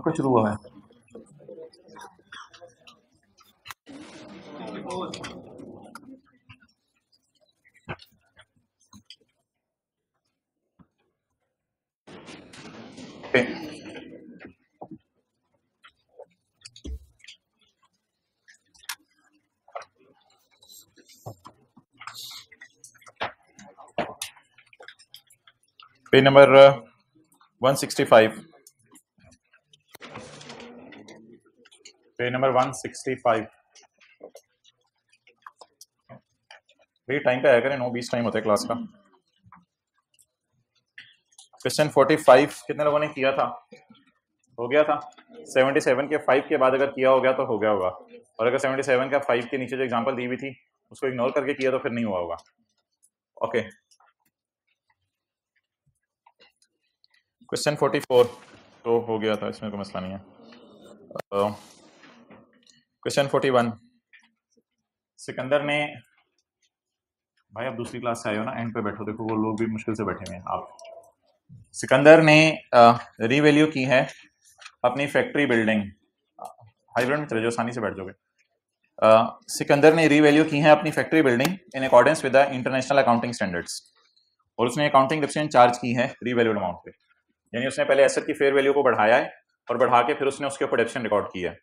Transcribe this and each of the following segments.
कुछ शुरू हुआ है। Page number 165, page number 165। भाई टाइम पे आया करें, 9:20 टाइम होता है क्लास का। क्वेश्चन 45 कितने लोगों ने किया था? हो गया था। 77 के 5 के बाद अगर किया हो गया तो हो गया होगा, और अगर 77 का 5 के नीचे जो एग्जांपल दी हुई थी उसको इग्नोर करके किया तो फिर नहीं हुआ होगा। ओके, क्वेश्चन 44 तो हो गया था, इसमें कोई मसला नहीं है। क्वेश्चन 41, सिकंदर ने, भाई आप दूसरी क्लास से आए हो ना, एंड पे बैठो, देखो वो लोग भी मुश्किल से बैठे हुए हैं। आप, सिकंदर ने रीवैल्यू की है अपनी फैक्ट्री बिल्डिंग, हाइब्रिड में चले जाओ, आसानी से बैठ जाओगे। सिकंदर ने रीवैल्यू की है अपनी factory building in accordance with the international accounting standards, और उसने अकाउंटिंग डिफिशिएंट चार्ज की है रीवैल्यूड अमाउंट पे। यानी उसने पहले एसेट की फेयर वैल्यू को बढ़ाया है और बढ़ा के फिर उसने उसके ऊपर डिफिशिएंट रिकॉर्ड किया है।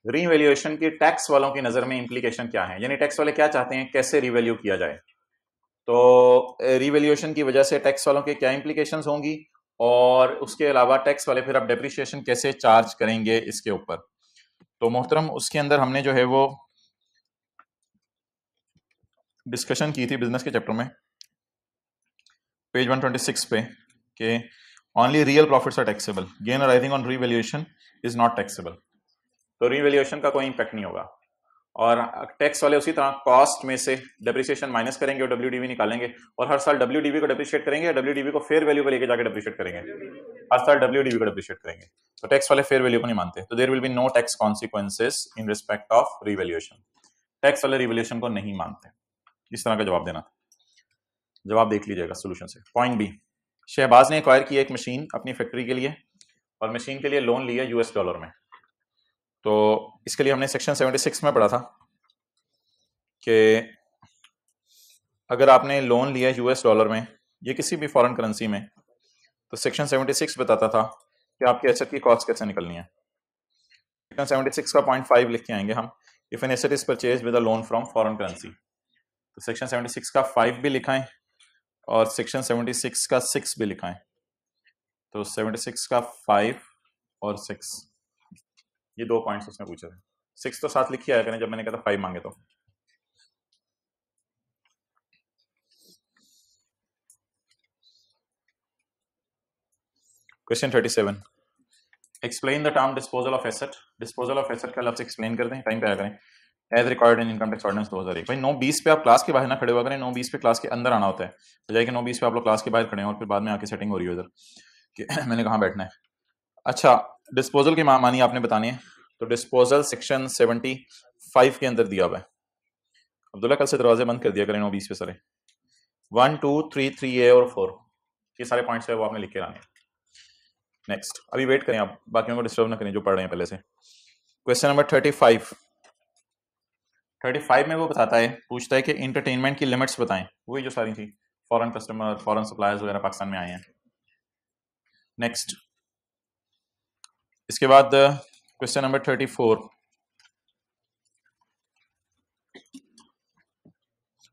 रीवैल्यूएशन की टैक्स वालों की नजर में इंप्लीकेशन क्या है, यानी टैक्स वाले क्या चाहते हैं, कैसे रीवैल्यू किया जाए। तो रीवैल्यूएशन की वजह से टैक्स वालों के क्या इंप्लीकेशंस होंगी, और उसके अलावा टैक्स वाले फिर अब डेप्रिसिएशन कैसे चार्ज करेंगे इसके ऊपर। तो मोहतरम उसके अंदर हमने जो है वो डिस्कशन की थी बिजनेस के चैप्टर में, पेज 126 पे, कि only real profits are taxable, gain arising on revaluation is not taxable. तो रीवैल्यूएशन का कोई इंपैक्ट नहीं होगा, और टैक्स वाले उसी तरह कॉस्ट में से डेप्रिसिएशन माइनस करेंगे और डब्ल्यूडीवी निकालेंगे, और हर साल डब्ल्यूडीवी को डेप्रिशिएट करेंगे या डब्ल्यूडीवी को फेयर वैल्यू पर लेके जाके डेप्रिशिएट करेंगे, हर साल डब्ल्यूडीवी को डेप्रिशिएट करेंगे। तो टैक्स वाले फेयर वैल्यू को नहीं मानते, तो there will be no tax consequences in respect of revaluation. Tax वाले रीवैल्यूएशन को नहीं मानते। इस तरह का जवाब देना था, जवाब देख लीजिएगा सोल्यूशन से। पॉइंट बी, शहबाज ने एक्वायर की एक मशीन अपनी फैक्ट्री के लिए, और मशीन के लिए लोन लिया यूएस डॉलर में। तो इसके लिए हमने सेक्शन 76 में पढ़ा था कि अगर आपने लोन लिया यूएस डॉलर में या किसी भी फॉरेन करेंसी में, तो सेक्शन 76 बताता था कि आपके एसेट की कॉस्ट कैसे निकलनी है। सेक्शन 76 का पॉइंट 5 लिख के आएंगे हम, if an asset is purchase with a loan from foreign currency. तो सेक्शन 76 का 5 भी लिखा है और सेक्शन 76 का 6 भी लिखा है। तो 76 का 5 और 6, ये दो पॉइंट्स उसने पूछे थे। 6 तो साथ लिखी आया करें, जब मैंने कहा था 5 मांगे तो। Question 37, explain the term disposal of asset. Disposal of asset का लफ्ज एक्सप्लेन कर दें, टाइम पे आया करें। As record in income tax ordinance 2001। भाई 9:20 पे आप क्लास के बाहर ना खड़े हुआ करें, 9:20 पे क्लास के अंदर आना होता है, बजाय कि 9:20 पे आप लोग क्लास के बाहर खड़े हैं और फिर बाद में आके सेटिंग हो रही है उधर कि मैंने कहाँ बैठना है। अच्छा, डिस्पोजल की मानी आपने बतानी है, तो डिस्पोजल सेक्शन 75 के अंदर दिया हुआ है। अब्दुल्ला कल से दरवाजे बंद कर दिया करें 9:20 पे सारे। 1, 2, 3, 3A और 4, ये सारे पॉइंट्स है वो आपने लिख के लाने। नेक्स्ट, अभी वेट करें आप, बाकियों को डिस्टर्ब ना करें जो पढ़ रहे हैं पहले से। क्वेश्चन नंबर 35 में वो बताता है, पूछता है कि इंटरटेनमेंट की लिमिट्स बताएं, वही जो सारी थी, फॉरेन कस्टमर, फॉरेन सप्लायर्स वगैरह पाकिस्तान में आए हैं। नेक्स्ट, इसके बाद क्वेश्चन नंबर 34,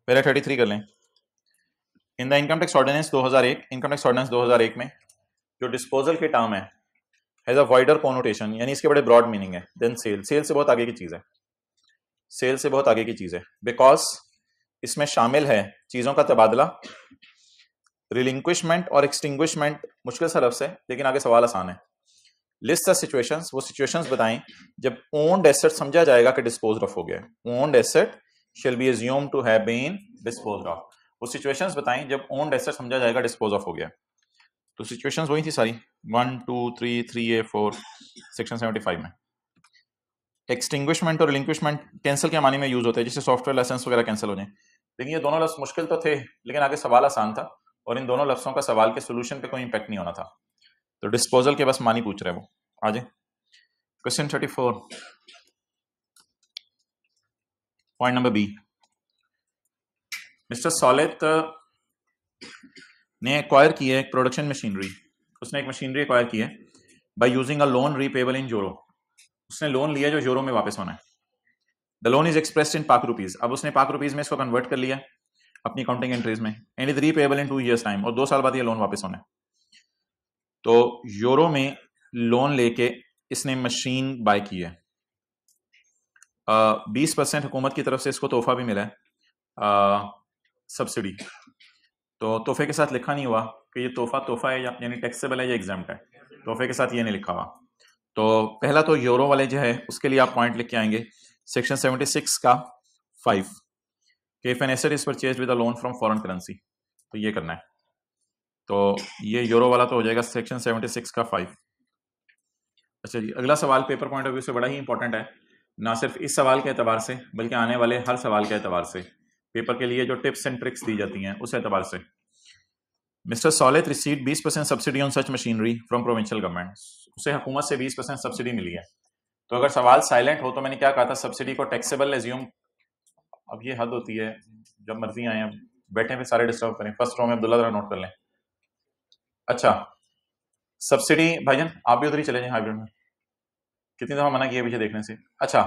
पहले 33 कर लें। In the income tax ordinance 2001, income tax ordinance 2001 में जो डिस्पोजल की टर्म है हैज अ वाइडर कोनोटेशन, यानी इसके बड़े ब्रॉड मीनिंग है देन सेल। सेल से बहुत आगे की चीज है, सेल से बहुत आगे की चीज है, बिकॉज इसमें शामिल है चीजों का तबादला, रिलिंक्विशमेंट और एक्सटिंग्विशमेंट। मुश्किल सा लफ्ज़ है लेकिन आगे सवाल आसान है। लिस्ट द सिचुएशंस, वो सिचुएशंस बताएं जब ओन्ड एसेट समझा जाएगा कि डिस्पोज्ड ऑफ हो गया है। Owned asset shall be assumed to have been disposed of. वो सिचुएशंस बताएं जब ओन्ड एसेट समझा जाएगा डिस्पोज ऑफ हो गया। तो सिचुएशंस वही थी सारी, 1, 2, 3, 3A, 4, सेक्शन 75 में। एक्सटिंग्विशमेंट और रिलिंक्विशमेंट कैंसिल के मानी में यूज होते हैं, जिससे सॉफ्टवेयर लाइसेंस वगैरह कैंसिल हो जाए। लेकिन ये दोनों लफ्ज मुश्किल तो थे, लेकिन आगे सवाल आसान था, और इन दोनों लफ्जों का सवाल के सोल्यूशन पे कोई इंपैक्ट नहीं होना था। तो डिस्पोजल के बस मानी पूछ रहे हैं वो। आजे question 34 point number B. Mister सॉलेट ने एक्वायर की है एक प्रोडक्शन मशीनरी। उसने एक मशीनरी एक्वायर की है by using a loan repayable in euro. उसने लोन लिया जो यूरो में वापस होना है। The loan is expressed in पाक रुपीज। अब उसने पाक रुपीज में इसको कन्वर्ट कर लिया अपनी अकाउंटिंग एंट्रीज में, and is repayable in 2 years time, और 2 साल बाद ये लोन वापस होना है। तो यूरो में लोन लेके इसने मशीन बाय की है। 20% हुकूमत की तरफ से इसको तोहफा भी मिला है, सब्सिडी। तो तोहफे के साथ लिखा नहीं हुआ कि ये तोहफा है यानी टैक्सेबल है या एग्जाम्प्ट है। तोहफे के साथ ये नहीं लिखा हुआ। तो पहला तो यूरो वाले जो है उसके लिए आप पॉइंट लिख के आएंगे सेक्शन 76 का 5 कि if an asset is purchased with a loan from foreign currency, तो ये करना है। तो ये यूरो वाला तो हो जाएगा सेक्शन 76 का 5। अच्छा जी, अगला सवाल पेपर पॉइंट ऑफ व्यू से बड़ा ही इंपॉर्टेंट है, ना सिर्फ इस सवाल के एतबार से बल्कि आने वाले हर सवाल के एतबार से, पेपर के लिए जो टिप्स एंड ट्रिक्स दी जाती हैं उस एतबार से। मिस्टर सॉलेट received 20% subsidy on such machinery from provincial government. उसे हुकूमत से 20% सब्सिडी मिली है। तो अगर सवाल साइलेंट हो तो मैंने क्या कहा था, सब्सिडी को टैक्सेबल एज्यूम। अब ये हद होती है, जब मर्जी आए हैं बैठे पे सारे डिस्टर्ब करें। फर्स्ट रो में अब्दुल्ला जरा नोट कर लें। अच्छा, सब्सिडी भाईजान आप भी उधर ही चले जाएं हाइब्रिड में, कितनी दफा मना किया पीछे देखने से। अच्छा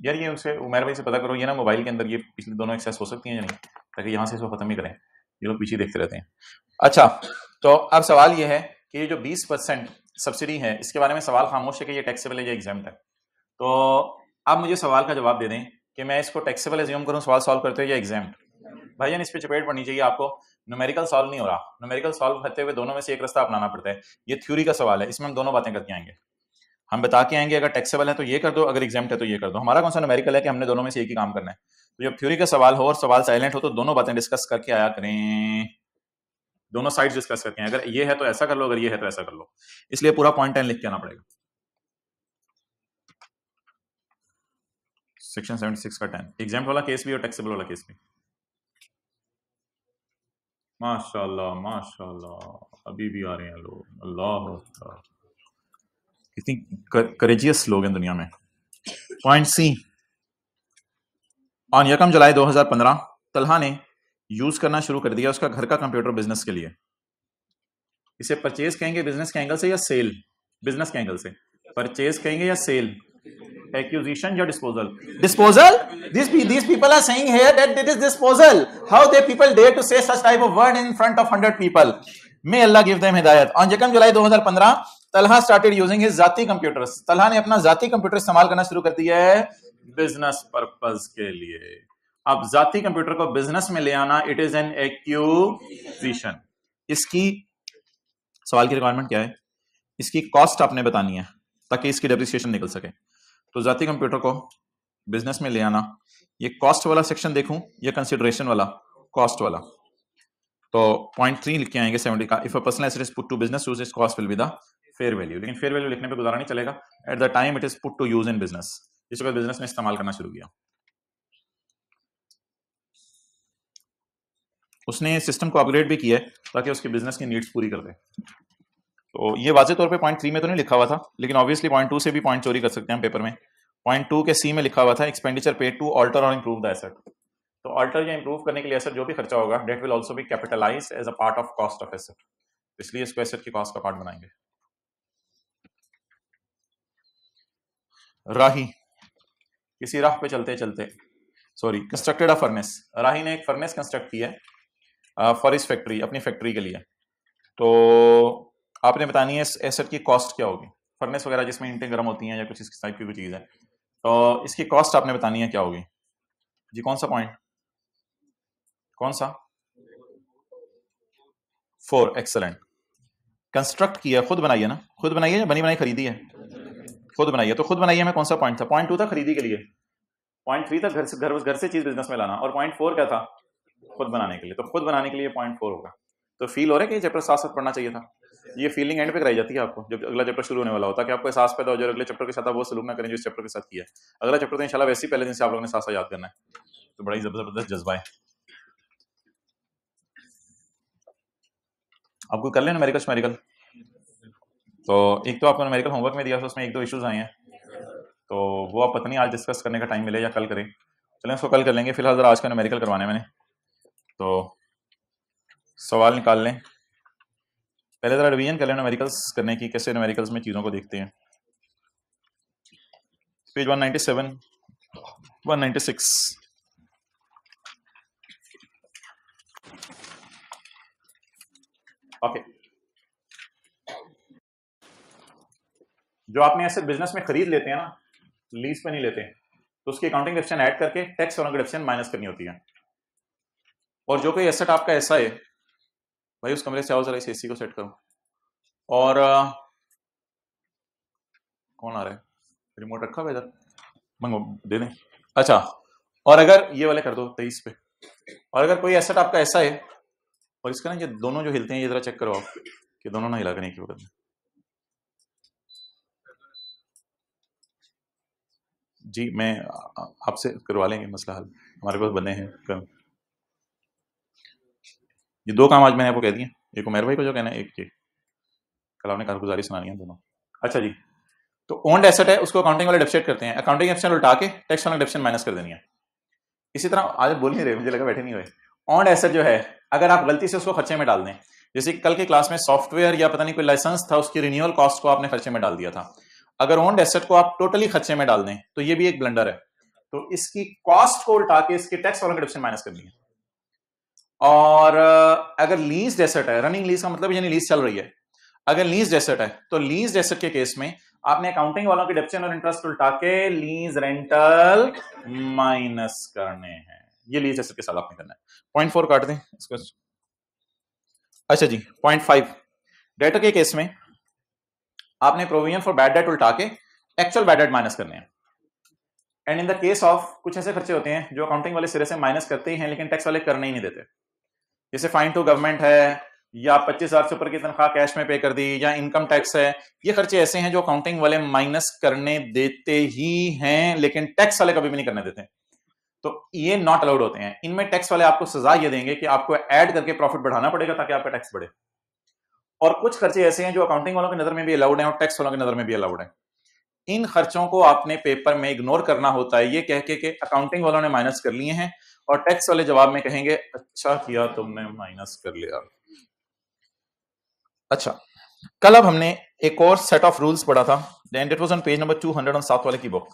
यार, ये उनसे उमर भाई से पता करो ये ना मोबाइल के अंदर ये पिछले दोनों एक्सेस हो सकती हैं या नहीं, ताकि यहाँ से इसको खत्म ही करें, ये लोग पीछे देखते रहते हैं। अच्छा, तो अब सवाल ये है कि ये जो 20% सब्सिडी है इसके बारे में सवाल खामोश है कि ये टैक्सेबल है या एग्जाम्प्ट है। तो आप मुझे सवाल का जवाब दे दें कि मैं इसको टैक्सेबल एज्यूम करूं सवाल सॉल्व करते हुए या एग्जाम्प्ट। भाईजान इस पे चपेट पड़नी चाहिए आपको। न्यूमेरिकल सॉल्व नहीं हो रहा, न्यूमेरिकल सॉल्व करते हुए दोनों में से एक रास्ता अपनाना पड़ता है। ये थ्योरी का सवाल है, इसमें हम दोनों बातें करके आएंगे। हम बता के आएंगे अगर टैक्सेबल है तो ये कर दो, अगर एग्जाम्प्ट है तो ये कर दो। हमारा कौन सा न्यूमेरिकल है कि हमने दोनों में से एक ही काम करना है। तो जब थ्योरी का सवाल हो और सवाल साइलेंट हो तो दोनों बातें डिस्कस करके आया करें, दोनों साइड डिस्कस करके। अगर ये है तो ऐसा कर लो, अगर ये है तो ऐसा कर लो। इसलिए पूरा पॉइंट 10 लिख के आना पड़ेगा। सेक्शन 76 का 10 एग्जाम्प्ट वाला केस भी और टैक्सेबल वाला केस भी। माशाल्लाह माशाल्लाह, अभी भी आ रहे हैं लोग, अल्लाह अकबर, कितनी करेजियस लोग हैं दुनिया में। पॉइंट सी, ऑन 1 जुलाई 2015 तलहा ने यूज करना शुरू कर दिया उसका घर का कंप्यूटर बिजनेस के लिए। इसे परचेज कहेंगे बिजनेस के एंगल से या सेल? बिजनेस के एंगल से। परचेज कहेंगे या सेल? एक्विजिशन या disposal? Disposal? These people are saying here that it is disposal. How they people dare to say such type of word in front of 100 people? May Allah give them hidayat. On 1 July 2015 Talha started using his जाती computers. Talha ने अपना जाती computer इस्तेमाल करना शुरू कर दिया है बिजनेस पर्पस के लिए। अब जाती कंप्यूटर को बिजनेस में ले आना, इट इज एन एक्विजिशन। इसकी सवाल की रिक्वायरमेंट क्या है? इसकी कॉस्ट आपने बतानी है ताकि इसकी डेप्रिसिएशन निकल सके। तो जाती कंप्यूटर को बिजनेस में ले आना, ये कॉस्ट वाला सेक्शन देखूं या कंसिडरेशन वाला? कॉस्ट वाला। तो पॉइंट 3 लिख के आएंगे 70 का, if a personal asset is put to business use its cost will be the fair value. लेकिन फेयर वैल्यू लिखने पे गुजारा नहीं चलेगा, at the time it is put to use in business, जिस वक्त बिजनेस में इस्तेमाल करना शुरू किया। उसने सिस्टम को अपग्रेड भी किया है ताकि उसके बिजनेस की नीड्स पूरी कर दे। तो ये वाजे तौर पे पॉइंट 3 में तो नहीं लिखा हुआ था, लेकिन ऑब्वियसली पॉइंट 2 से भी पॉइंट चोरी कर सकते हैं हम पेपर में। पॉइंट 2 के सी में लिखा हुआ था एक्सपेंडिचर पेड टू ऑल्टर और इंप्रूव द एसेट। तो ऑल्टर या इंप्रूव करने के लिए एसेट जो भी खर्चा होगा that will also be capitalised as a part of cost of asset, इसलिए इसको एसेट की कॉस्ट का पार्ट बनाएंगे। राही किसी राह पे चलते चलते कंस्ट्रक्टेड अ फर्नेस। राही ने एक फर्नेस कंस्ट्रक्ट की है फॉर इस फैक्ट्री, अपनी फैक्ट्री के लिए। तो आपने बतानी है एसेट की कॉस्ट क्या होगी। फर्नेस वगैरह जिसमें ईंटें गर्म होती हैं या कुछ इस टाइप की कोई चीज़ है, तो इसकी कॉस्ट आपने बतानी है क्या होगी जी। कौन सा पॉइंट, कौन सा? 4, एक्सलेंट। कंस्ट्रक्ट किया, खुद बनाई है ना? खुद बनाई है या बनी बनाई खरीदी है? खुद बनाई है। तो खुद बनाई है में कौन सा पॉइंट था? पॉइंट 2 था खरीदी के लिए, पॉइंट 3 था घर से चीज बिजनेस में लाना, और पॉइंट 4 क्या था? खुद बनाने के लिए। तो खुद बनाने के लिए पॉइंट 4 होगा। तो फील हो रहा है कि ये चैप्टर साथ साथ पढ़ना चाहिए था। ये फीलिंग एंड पे कराई जाती है आपको जब अगला चैप्टर शुरू होने वाला होता है, कि आपको एहसास पैदा हो जाए अगले चैप्टर के साथ आप वो सलूक ना करें जो इस चैप्टर के साथ किया है। अगला चैप्टर तो इंशाल्लाह वैसे ही पहले दिन से आप लोगों ने साथ साथ याद करना है। तो बड़ा ही जबरदस्त जज्बा है। आपको कर लेना मेरिकल। तो एक तो आपको न्यूमेरिकल होमवर्क में दिया था, उसमें 1-2 इश्यूज आए हैं, तो वो आप पता नहीं आज डिस्कस करने का टाइम मिले या कल करें। चलें उसको कल कर लेंगे, फिलहाल जरा आज का न्यूमेरिकल करवाने मैंने, तो सवाल निकाल लें। पहले जरा रिवीजन कर लें न्यूमेरिकल्स करने की, कैसे न्यूमेरिकल्स में चीज़ों को देखते हैं। पेज 197, 196। ओके, जो आपने ऐसे बिजनेस में खरीद लेते हैं ना, लीज पे नहीं लेते, तो उसकी अकाउंटिंग डिडक्शन ऐड करके टैक्स और डिडक्शन माइनस करनी होती है। और जो कोई एसेट आपका ऐसा है, भाई उस कमरे से आओ जरा, इस एसी को सेट करो। और कौन आ रहा है, रिमोट रखा हुआ इधर, मंगो दे दें। अच्छा, और अगर ये वाले कर दो 23 पे, और अगर कोई एसेट आपका ऐसा है, और इसका ना ये दोनों जो हिलते हैं ये जरा चेक करो आप कि दोनों ना हिला करने की वक्त में। जी मैं आपसे करवा लेंगे मसला हल, हमारे पास बने हैं कल। ये 2 काम आज मैंने आपको कह दिए, एक उमेर भाई को जो कहना है, एक ये कल आपने कारगुजारी सुनानी है दोनों। अच्छा जी, तो ओन्ड एसेट है उसको अकाउंटिंग वाले डेप्ट करते हैं, अकाउंटिंग एक्शन उल्टा के टैक्स वाला डेप्ट माइनस कर देनी है। इसी तरह आज बोल नहीं रहे, मुझे लगा बैठे नहीं हुए। ओन्ड एसेट जो है, अगर आप गलती से उसको खर्चे में डाल दें, जैसे कल की क्लास में सॉफ्टवेयर या पता नहीं कोई लाइसेंस था, उसकी रिन्यूअल कॉस्ट को आपने खर्चे में डाल दिया था, अगर ओन्ड एसेट को आप टोटली खर्चे में डाल दें तो ये भी एक ब्लंडर है। तो इसकी कॉस्ट को उल्टा के इसके टैक्स वाला डिडक्शन माइनस करनी है। और अगर लीज्ड एसेट है, रनिंग लीज का मतलब यानी लीज चल रही है, अगर लीज्ड एसेट है तो लीज्ड एसेट के केस में आपने अकाउंटिंग वालों की डिडक्शन और इंटरेस्ट उल्टा के लीज रेंटल माइनस करने हैं। ये लीज एसेट के साथ आपने करना है। 0.4 काट दें इसको। अच्छा जी, 0.5 डेटर के केस में आपने प्रोविजन फॉर बैड डेट उल्टा के एक्चुअल बैड डेट माइनस करने हैं। And in the case of कुछ ऐसे खर्चे होते हैं जो अकाउंटिंग वाले सिरे से माइनस करते ही हैं लेकिन टैक्स वाले करने ही नहीं देते, जैसे फाइन टू गवर्नमेंट है, या 25,000 से ऊपर की तनख्वाह कैश में पे कर दी, या इनकम टैक्स है। ये खर्चे ऐसे हैं जो अकाउंटिंग वाले माइनस करने देते ही हैं लेकिन टैक्स वाले कभी भी नहीं करने देते, तो ये नॉट अलाउड होते हैं। इनमें टैक्स वाले आपको सजा ये देंगे कि आपको ऐड करके प्रॉफिट बढ़ाना पड़ेगा ताकि आपका टैक्स बढ़े। और कुछ खर्चे ऐसे हैं जो अकाउंटिंग वालों की नजर में भी अलाउड है और टैक्स वालों की नजर में भी अलाउड है। इन खर्चों को आपने पेपर में इग्नोर करना होता है, ये कह के कि अकाउंटिंग वालों ने माइनस कर लिए हैं, और टैक्स वाले जवाब में कहेंगे अच्छा किया तुमने माइनस कर लिया। अच्छा, कल अब हमने एक और सेट ऑफ रूल्स पढ़ा था, and it was on page number 207 वाले की बुक।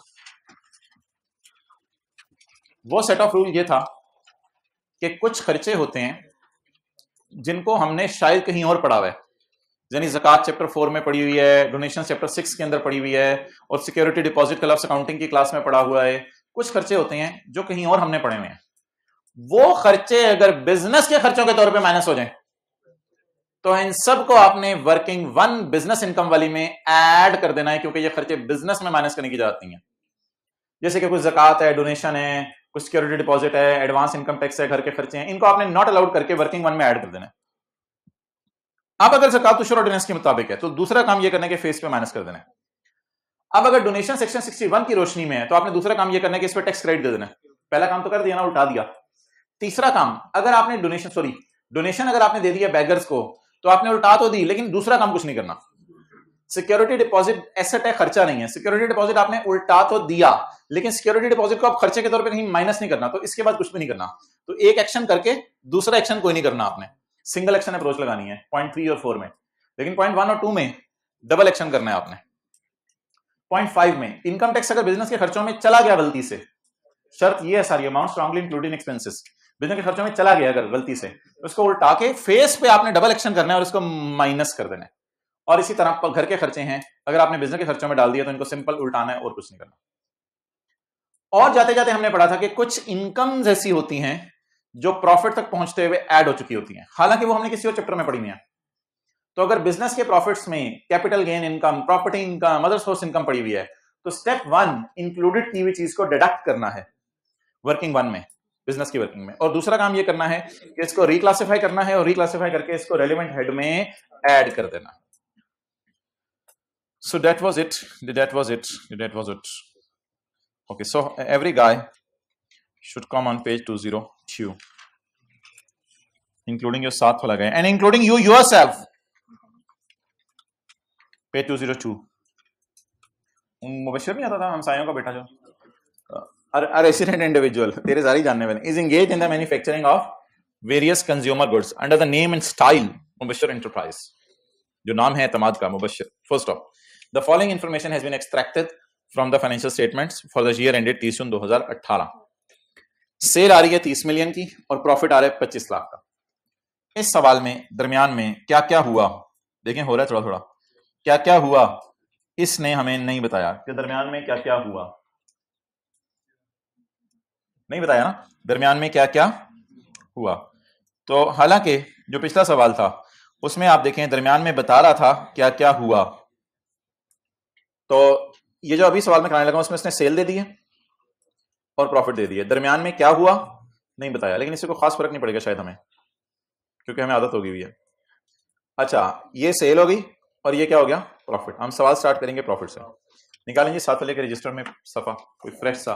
वो सेट ऑफ रूल ये था कि कुछ खर्चे होते हैं जिनको हमने शायद कहीं और पढ़ा हुआ है, यानी ज़कात चैप्टर 4 में पढ़ी हुई है, डोनेशन चैप्टर 6 के अंदर पढ़ी हुई है, और सिक्योरिटी डिपॉजिट क्लब्स अकाउंटिंग की क्लास में पढ़ा हुआ है। कुछ खर्चे होते हैं जो कहीं और हमने पढ़े हुए हैं, वो खर्चे अगर बिजनेस के खर्चों के तौर पे माइनस हो जाएं तो इन सबको आपने वर्किंग 1 बिजनेस इनकम वाली में ऐड कर देना है, क्योंकि ये खर्चे बिजनेस में माइनस करने की जरूरत नहीं है। जैसे कि कुछ ज़कात है, डोनेशन है, कुछ सिक्योरिटी डिपॉजिट है, एडवांस इनकम टैक्स है, घर के खर्चे हैं, इनको आपने नॉट अलाउड करके वर्किंग 1 में ऐड कर देना है। अब अगर ज़कात उशूर ऑर्डिनेंस के मुताबिक है तो दूसरा काम ये करने के फेस पे माइनस कर देना है। अब अगर डोनेशन सेक्शन 61 की रोशनी में है तो आपने दूसरा काम ये करना है कि इस पे टैक्स क्रेडिट दे देना है। पहला काम तो कर दिया ना, उल्टा दिया। तीसरा काम, अगर आपने डोनेशन अगर आपने दे दिया बैगर्स को तो आपने उल्टा तो दी, लेकिन दूसरा काम कुछ नहीं करना। सिक्योरिटी डिपॉजिट एसेट है, खर्चा नहीं है, सिक्योरिटी डिपॉजिट आपने उल्टा तो दिया लेकिन सिक्योरिटी डिपॉजिट को आप खर्चे के तौर पे कहीं माइनस नहीं करना, तो इसके बाद कुछ भी नहीं करना। तो एक एक्शन करके दूसरा एक्शन कोई नहीं करना, आपने सिंगल एक्शन अप्रोच लगानी है 0.3 और 4 में, लेकिन 0.1 और 2 में डबल एक्शन करना है आपने। 0.5 में इनकम टैक्स अगर बिजनेस के खर्चों में चला गया गलती से, शर्त ये है सारी, amount strongly including expenses, business के खर्चों में चला गया अगर गलती से, तो उसको उल्टा के फेस पे आपने डबल एक्शन करना है और इसको माइनस कर देना है। और इसी तरह घर के खर्चे हैं, अगर आपने बिजनेस के खर्चों में डाल दिया तो इनको सिंपल उल्टाना है और कुछ नहीं करना। और जाते जाते हमने पढ़ा था कि कुछ इनकम्स ऐसी होती हैं जो प्रॉफिट तक पहुंचते हुए ऐड हो चुकी होती हैं, हालांकि वो हमने किसी और चैप्टर में पढ़ी हुई है। तो अगर बिजनेस के प्रॉफिट्स में capital gain income, property income, other source income पड़ी हुई है, तो स्टेप 1 इंक्लूडेड की हुई चीज को डिडक्ट करना है वर्किंग 1 में, बिजनेस की वर्किंग में। और दूसरा काम ये करना है कि इसको रिक्लासिफाई करना है और रिक्लासिफाई करके इसको रेलेवेंट हेड में ऐड कर देना। So that was it. That was it. Okay, so every guy should come on page 202, including your साथ वाला guy and including you yourself. Page 202 Mubashar नहीं आता था हमसायों का बेटा जो a resident individual तेरे सारी जानने वाले is engaged in the manufacturing of various consumer goods under the name and style Mubashar enterprise जो नाम है एतमाद का Mubashar full stop. The following information has been extracted from the financial statements for the year ended 30 June 2018. Sale आ रही है 30 million की और प्रॉफिट आ रहा है 25 लाख का. इस सवाल में दरमियान में क्या क्या हुआ देखें, हो रहा है थोड़ा थोड़ा, क्या क्या हुआ इसने हमें नहीं बताया कि दरमियान में क्या क्या हुआ, नहीं बताया ना दरमियान में क्या क्या हुआ. तो हालांकि जो पिछला सवाल था उसमें आप देखें दरमियान में बता रहा था क्या क्या हुआ, तो ये जो अभी सवाल में कराने लगा उसमें इसने सेल दे दी है और प्रॉफिट दे दिया, दरमियान में क्या हुआ नहीं बताया. लेकिन इससे कोई खास फर्क नहीं पड़ेगा शायद हमें, क्योंकि हमें आदत हो गई हुई है. अच्छा, ये सेल हो गई और ये क्या हो गया प्रॉफिट. हम सवाल स्टार्ट करेंगे प्रॉफिट से. निकालेंगे साथ वाले के रजिस्टर में सफा कोई फ्रेश सा,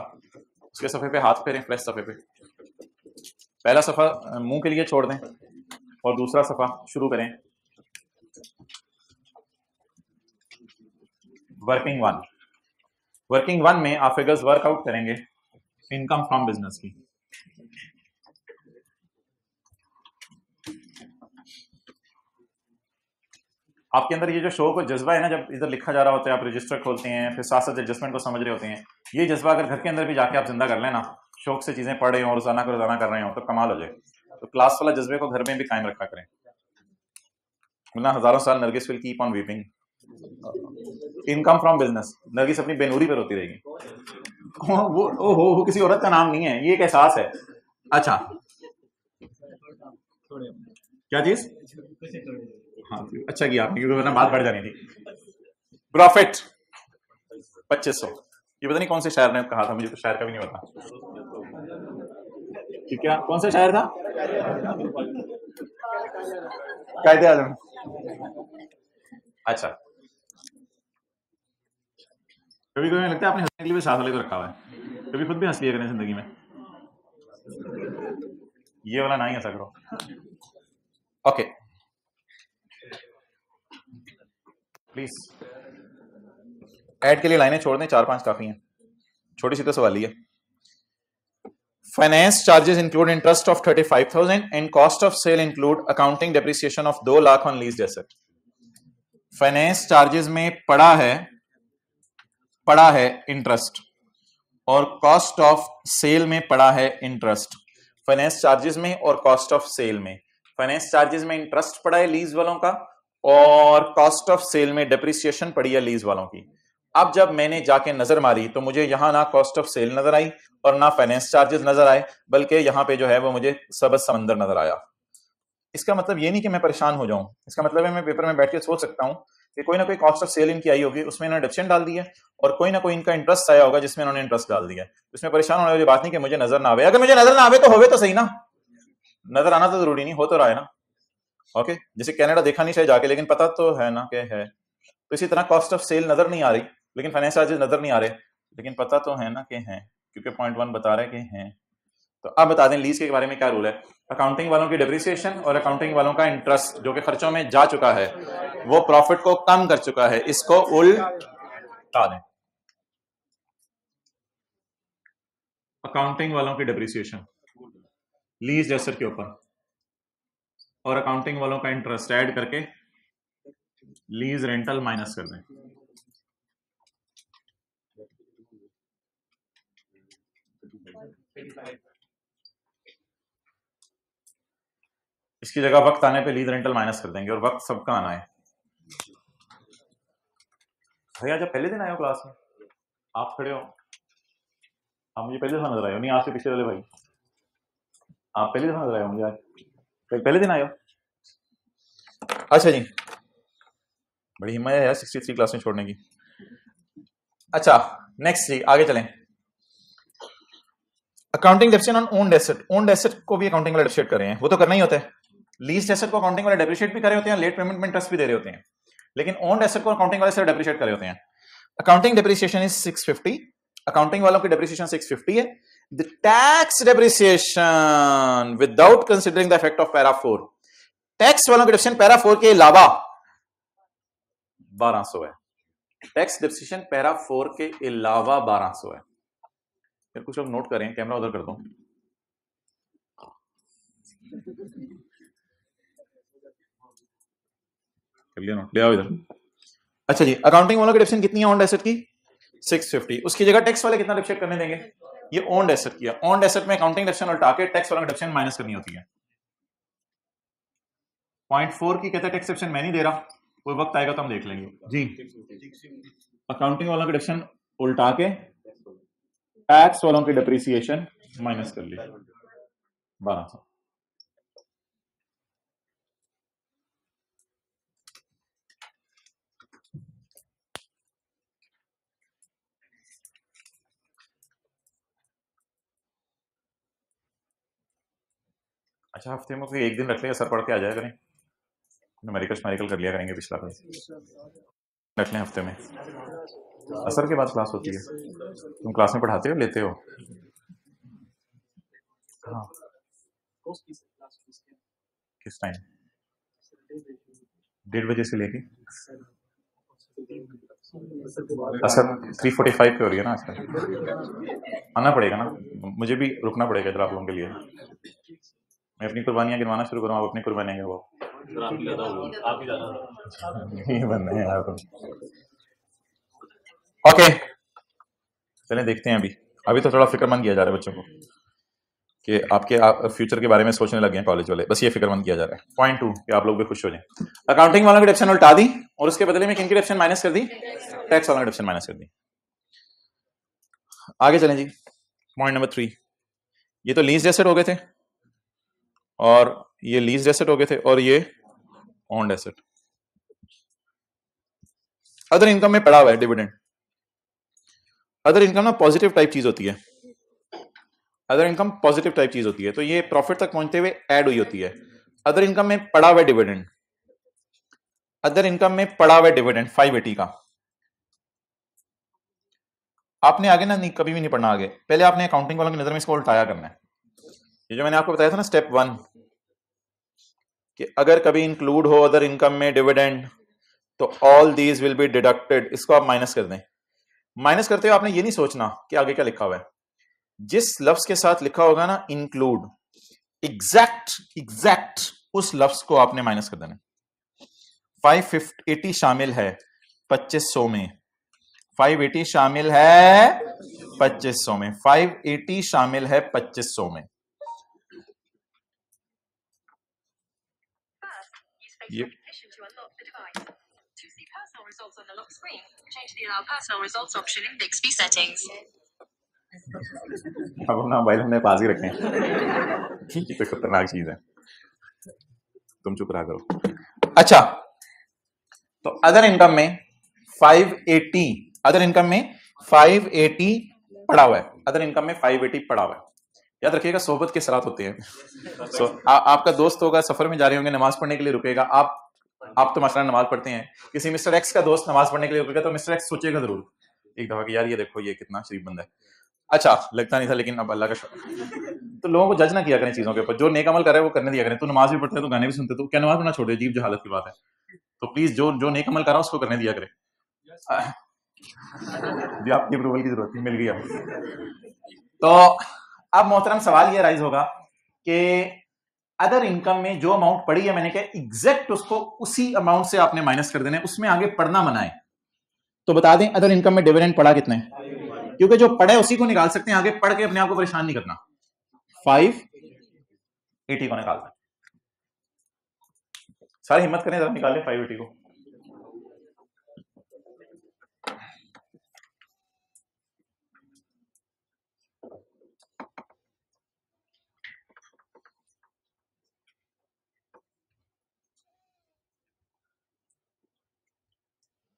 उसके सफे पे हाथ फेरें, फ्रेश सफे पे पहला सफा मुंह के लिए छोड़ दें और दूसरा सफा शुरू करें. वर्किंग वन में आप फिगर्स वर्कआउट करेंगे इनकम फ्रॉम बिजनेस की. आपके अंदर ये जो शौक और जज्बा है ना, जब इधर लिखा जा रहा होता है आप रजिस्टर खोलते हैं फिर साथ साथ एडजस्टमेंट को समझ रहे होते हैं, ये जज्बा अगर घर के अंदर भी जाके आप जिंदा कर लेना, शौक से चीजें पढ़ रहे हो और रोजाना कर रहे हो तो कमाल हो जाए. तो क्लास वाला जज्बे को घर में भी कायम रखा करें, वरना हजारों साल Nargis will keep on weeping. Income from business, Nargis अपनी बेनूरी पर होती रहेगी. वो किसी औरत का नाम नहीं है, ये एक एहसास है. अच्छा क्या चीज, हाँ अच्छा किया आपने, क्योंकि वरना बात बढ़ जानी थी. प्रॉफिट 2500, ये पता नहीं कौन से शायर ने कहा था, मुझे तो शायर का भी नहीं पता. ठीक है, कौन सा शायर था, कायदे आजम. अच्छा, कभी कभी लगता है आपने हंसने के लिए भी साथ वाले को रखा हुआ है, कभी खुद भी हंस लिया करें जिंदगी में. ये वाला ना ही हंसा करो. ओके प्लीज ऐड के लिए लाइनें छोड़ दें, 4-5 काफी हैं. छोटी सी तो सवाल ही है. Finance charges include interest of 35,000 and cost of sale include accounting depreciation of 2 lakh on leased asset. Finance charges में पड़ा है इंटरेस्ट और कॉस्ट ऑफ सेल में पड़ा है इंटरेस्ट. फाइनेंस चार्जेस में और कॉस्ट ऑफ सेल में, फाइनेंस चार्जेस में इंटरेस्ट पड़ा है लीज वालों का और कॉस्ट ऑफ सेल में डेप्रिसिएशन पड़ी है लीज वालों की. अब जब मैंने जाके नजर मारी तो मुझे यहां ना कॉस्ट ऑफ सेल नजर आई और ना फाइनेंस चार्जेस नजर आए, बल्कि यहां पे जो है वो मुझे सबज समंदर नजर आया. इसका मतलब ये नहीं कि मैं परेशान हो जाऊं, इसका मतलब है मैं पेपर में बैठ के सोच सकता हूं कि कोई ना कोई कॉस्ट ऑफ सेल इनकी आई होगी, उसमें इन्होंने डिडक्शन डाल दी है, और कोई ना कोई इनका इंटरेस्ट आया होगा जिसमें इन्होंने इंटरेस्ट डाल दिया. इसमें परेशान होने वाली बात नहीं कि मुझे नजर ना आवे. अगर मुझे नजर ना आवे तो होवे तो सही ना, नजर आना तो जरूरी नहीं, हो तो रहा है ना. ओके, जैसे कनाडा देखा नहीं चाहिए जाके, लेकिन पता तो है ना कि है. तो इसी तरह कॉस्ट ऑफ सेल नजर नहीं आ रही लेकिन फाइनेंस चार्जेस नजर नहीं आ रहे, लेकिन पता तो है ना कि हैं, क्योंकि पॉइंट 1 बता रहे कि हैं. तो अब बता दें लीज के बारे में क्या रूल है. अकाउंटिंग वालों की डेप्रिसिएशन और अकाउंटिंग वालों का इंटरेस्ट जो कि खर्चों में जा चुका है वो प्रॉफिट को कम कर चुका है, इसको उल्टा दें. अकाउंटिंग वालों की डेप्रिसिएशन लीज एसेट के ऊपर और अकाउंटिंग वालों का इंटरेस्ट ऐड करके लीज रेंटल माइनस कर दें. इसकी जगह वक्त आने पे लीज रेंटल माइनस कर देंगे और वक्त सबका आना है. भैया जब पहले दिन आए हो क्लास में, आप खड़े हो, आप मुझे पहले दफा नजर आए हो, नहीं आज से पिछले वाले भाई, आप पहले दफा नजर आए हो मुझे, आज पहले दिन आए हो. अच्छा जी, बड़ी हिम्मत है यार 63 क्लास में छोड़ने की. अच्छा नेक्स्ट जी, आगे चलें. Accounting depreciation on owned asset. Owned asset को भी अकाउंटिंग वाले डेप्रिशिएट कर रहे हैं, वो तो करना ही होता है. लीज्ड एसेट को अकाउंटिंग वाले डेप्रिशिएट भी कर रहे होते हैं, लेट पेमेंट में इंटरेस्ट भी दे रहे होते हैं, लेकिन ओन्ड एसेट को अकाउंटिंग वाले सिर्फ डेप्रिशिएट कर रहे होते हैं. Accounting depreciation is 650. अकाउंटिंग वालों की डेप्रिसिएशन 650 है. The tax depreciation without considering the effect of para 4. Tax वालों की डेप्रिसिएशन पैरा 4 के अलावा 1200 है। टैक्स डेप्रिसिएशन पैरा 4 के अलावा 1200 है। फिर कुछ लोग नोट करें, कैमरा उधर कर दो। कर लिया नोट, ले आओ इधर। अच्छा जी, अकाउंटिंग वालों की डेप्रिसिएशन कितनी है ओन्ड एसेट की? 650। उसकी जगह टैक्स वाले कितना डेप्रिशिएट करने देंगे? ये ओन्ड एसेट की है। ओन्ड एसेट में अकाउंटिंग डेप्रिसिएशन उल्टा के टैक्स वाला डेप्रिसिएशन माइनस करनी होती है। 0.4 की कहते हैं टैक्स डेप्रिसिएशन मैं नहीं दे रहा, कोई वक्त आएगा तो हम देख लेंगे जी। अकाउंटिंग वालों की डेप्रिसिएशन उल्टा के टैक्स वालों की डेप्रिसिएशन माइनस कर ली 1200। अच्छा, हफ्ते में कोई एक दिन रख लेगा, सर पढ़ के आ जाया करें, न्यूमेरिकल कर लिया करेंगे पिछला क्लास रख लें हफ्ते में। असर के बाद क्लास होती है, तुम क्लास में पढ़ाते हो लेते हो? हाँ, किस टाइम? 1:30 बजे से लेके असर 3:45 पे हो रही है ना आजकल। आना पड़ेगा ना, मुझे भी रुकना पड़ेगा इधर आप लोगों के लिए। मैं अपनी कुर्बानियां गिनवाना शुरू करूँ, आप अपनी कुर्बानियां वो बनना है यार। ओके, चलें देखते हैं। अभी तो थोड़ा फिक्रमंद किया जा रहा है बच्चों को कि आपके फ्यूचर के बारे में सोचने लगे हैं कॉलेज वाले, बस ये फिक्रमंद किया जा रहा है। पॉइंट 2 कि आप लोग भी खुश हो जाएं। अकाउंटिंग वालों की डेप्रिसिएशन उल्टा दी और उसके बदले में किनकी डेप्रिसिएशन माइनस कर दी? टैक्स वालों की डेप्रिसिएशन माइनस कर दी। आगे चलें जी, पॉइंट नंबर 3। ये तो लीज एसेट हो गए थे और ये लीज एसेट हो गए थे और ये ओन्ड एसेट। अदर इनकम में पड़ा हुआ है डिविडेंड। अदर इनकम ना पॉजिटिव टाइप चीज होती है, अदर इनकम पॉजिटिव टाइप चीज होती है, तो ये प्रॉफिट तक पहुंचते हुए ऐड हुई होती है। अदर इनकम में पड़ा हुआ डिविडेंड, अदर इनकम में पड़ा हुआ डिविडेंड 580 का। आपने आगे ना नहीं कभी भी नहीं पढ़ना, आगे पहले आपने अकाउंटिंग वालों की नजर में इसको उल्टाया करना है। ये जो मैंने आपको बताया था ना स्टेप 1 कि अगर कभी इंक्लूड हो अदर इनकम में डिविडेंड तो all these will be deducted, इसको आप माइनस कर दें। माइनस करते हुए आपने ये नहीं सोचना कि आगे क्या लिखा हुआ है। जिस लफ्ज के साथ लिखा होगा ना इंक्लूड, एग्जैक्ट उस लफ्ज को आपने माइनस कर देना। 580 शामिल है 2500 में, 580 शामिल है 2500 में, 580 शामिल है 2500 में। ये अब अपना मोबाइल हमने पास ही रखे हैं। ठीक है, तो खतरनाक चीज है, तुम चुप रहा करो। अच्छा, तो अदर इनकम में 580, अदर इनकम में 580 पड़ा हुआ है, अदर इनकम में 580 पड़ा हुआ है। याद रखिएगा सोहबत के सरात होते हैं। सो आपका दोस्त होगा, सफर में जा रहे होंगे, नमाज पढ़ने के लिए रुकेगा, आप तो मसला नमाज पढ़ते हैं, किसी मिस्टर एक्स का दोस्त नमाज पढ़ने के लिए रुकेगा तो मिस्टर एक्स सोचेगा जरूर एक दफा कि यार ये देखो ये कितना शरीफ बंदा है। अच्छा, लगता नहीं था लेकिन अब अल्लाह का शुक्र। तो लोगों को जज ना किया करें चीजों के ऊपर, जो नेक अमल कर रहा है वो करने दिया करें। तू नमाज भी पढ़ते है, तो गाने भी सुनते, तो क्या नमाज पढ़ना छोड़ दे, अजीब जहालत की बात है। तो प्लीज जो नेक अमल कर रहा है उसको करने दिया करे। जी आपकी अप्रूवल की जरूरत नहीं, मिल गई अब। तो अब मोहतरम सवाल ये राइज होगा कि अदर इनकम में जो अमाउंट पड़ी है, मैंने कहा एग्जैक्ट उसको उसी अमाउंट से आपने माइनस कर देना है, उसमें आगे पढ़ना मना है। तो बता दें अदर इनकम में डिविडेंड पड़ा कितने, क्योंकि जो पड़े उसी को निकाल सकते हैं, आगे पढ़ के अपने आप को परेशान नहीं करना। 580 को निकालना, सारी हिम्मत करें जरा निकालें 580 को।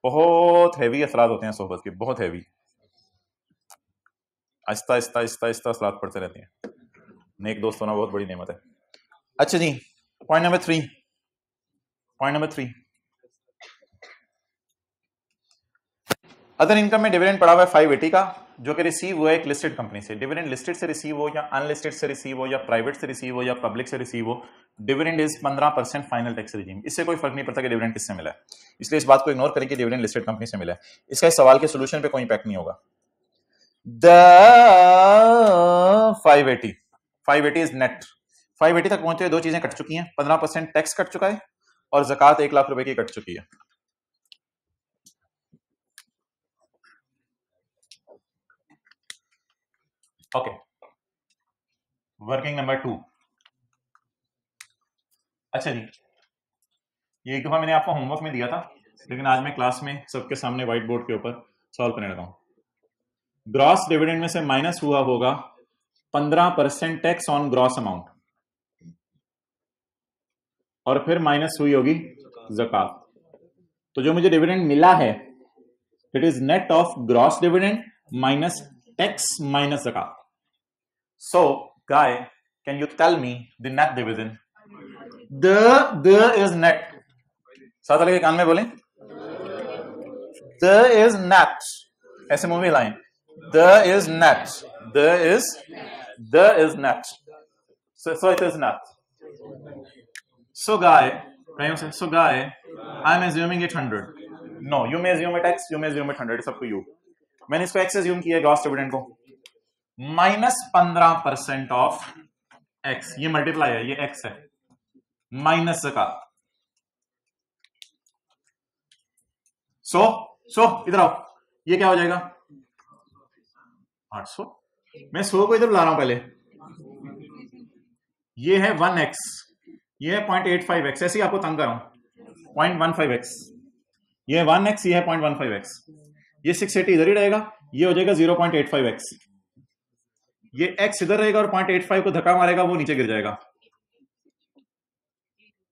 बहुत हैवी असरात होते हैं सोहबत के, बहुत हैवी। आहिस्ता आहिस्ता आहिस्ता आहिस्ता असरात पड़ते रहते हैं। नेक दोस्त होना बहुत बड़ी नेमत है। अच्छा जी, point number 3, point number 3, other income में डिविडेंड पड़ा हुआ है 580 का, जो कि रिसीव हुआ है एक लिस्टेड कंपनी से, डिविडेंड लिस्टेड से रिसीव हो या अनलिस्टेड से रिसीव हो या प्राइवेट से रिसीव हो या पब्लिक से रिसीव हो, dividend is 15% final tax regime. इससे कोई फर्क नहीं पड़ता कि डिविडेंड किससे मिला है, इसलिए इस बात को इग्नोर करें कि डिविडेंड लिस्टेड कंपनी से मिला है। इसका इस सवाल के सोल्यूशन पे कोई इंपैक्ट नहीं होगा। The 580 is net. 580 तक पहुंचे दो चीजें कट चुकी हैं, 15% टैक्स कट चुका है और ज़कात 1 लाख रुपए की कट चुकी है। Okay, working number 2। अच्छा जी, ये एक दफा मैंने आपको होमवर्क में दिया था, लेकिन आज मैं क्लास में सबके सामने व्हाइट बोर्ड के ऊपर सॉल्व करने लगा हूं। ग्रॉस डिविडेंड में से माइनस हुआ होगा 15% टैक्स ऑन ग्रॉस अमाउंट, और फिर माइनस हुई होगी ज़कात। तो जो मुझे डिविडेंड मिला है it is net of gross dividend minus tax minus ज़कात। So guy, can you tell me the net dividend? The is net, साथ वाले के कान में बोलें, द इज नेट, ऐसे मुंह में line, the is net, the is net, so it is net. So guy, I'm assuming it 100. No, you may assume it x, you may assume it 100, it's up to you. मैंने इसको x assume किया gross dividend को, minus 15% of x, ये multiply है, ये x है, minus ज़कात। सो इधर आओ, ये क्या हो जाएगा 800। मैं 100 को इधर ला रहा हूं पहले, ये है 1x, ये है 0.85x, ऐसे ही आपको तंग कर रहा हूं, 0.15x, ये है 1x, ये है 0.15x, ये 680 इधर ही रहेगा, ये हो जाएगा 0.85x, ये x इधर रहेगा और 0.85 को धक्का मारेगा, वो नीचे गिर जाएगा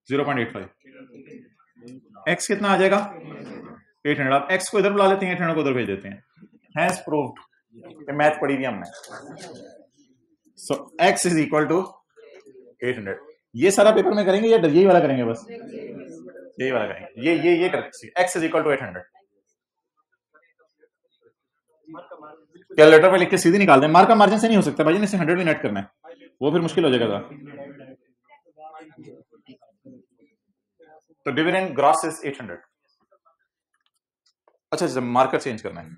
0.85, x कितना आ जाएगा 800। आप x को इधर बुला लेते हैं, 800 को उधर भेज देते हैं, हैज प्रूव्ड, मैथ पढ़ी थी हमने। सो x इज इक्वल टू 800। ये सारा पेपर में करेंगे या यही वाला करेंगे? बस यही वाला करेंगे, ये करेंगे, x is equal to 800। Calculator पे लिख के सीधे निकाल दें, मार्क का मार्जिन से नहीं हो सकता भाई, इसे 100 भी नेट करना है, वो फिर मुश्किल हो जाएगा। तो डिविडेंड ग्रॉस इज 800। अच्छा, मार्कर चेंज करना है,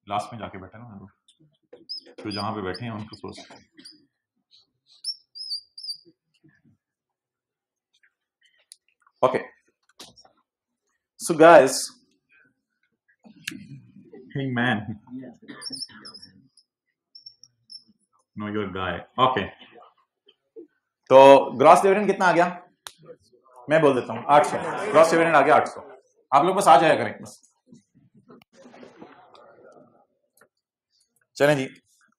लास्ट में जाके बैठे ना, तो जहां पे बैठे हैं उनको सोच। Okay, so guys, hey man, no your guy, okay. तो ग्रॉस डिविडेंड कितना आ गया, मैं बोल देता हूं 800, ग्रॉस डिविडेंड आ गया 800। आप लोग बस आ जाया करें बस। चलें जी,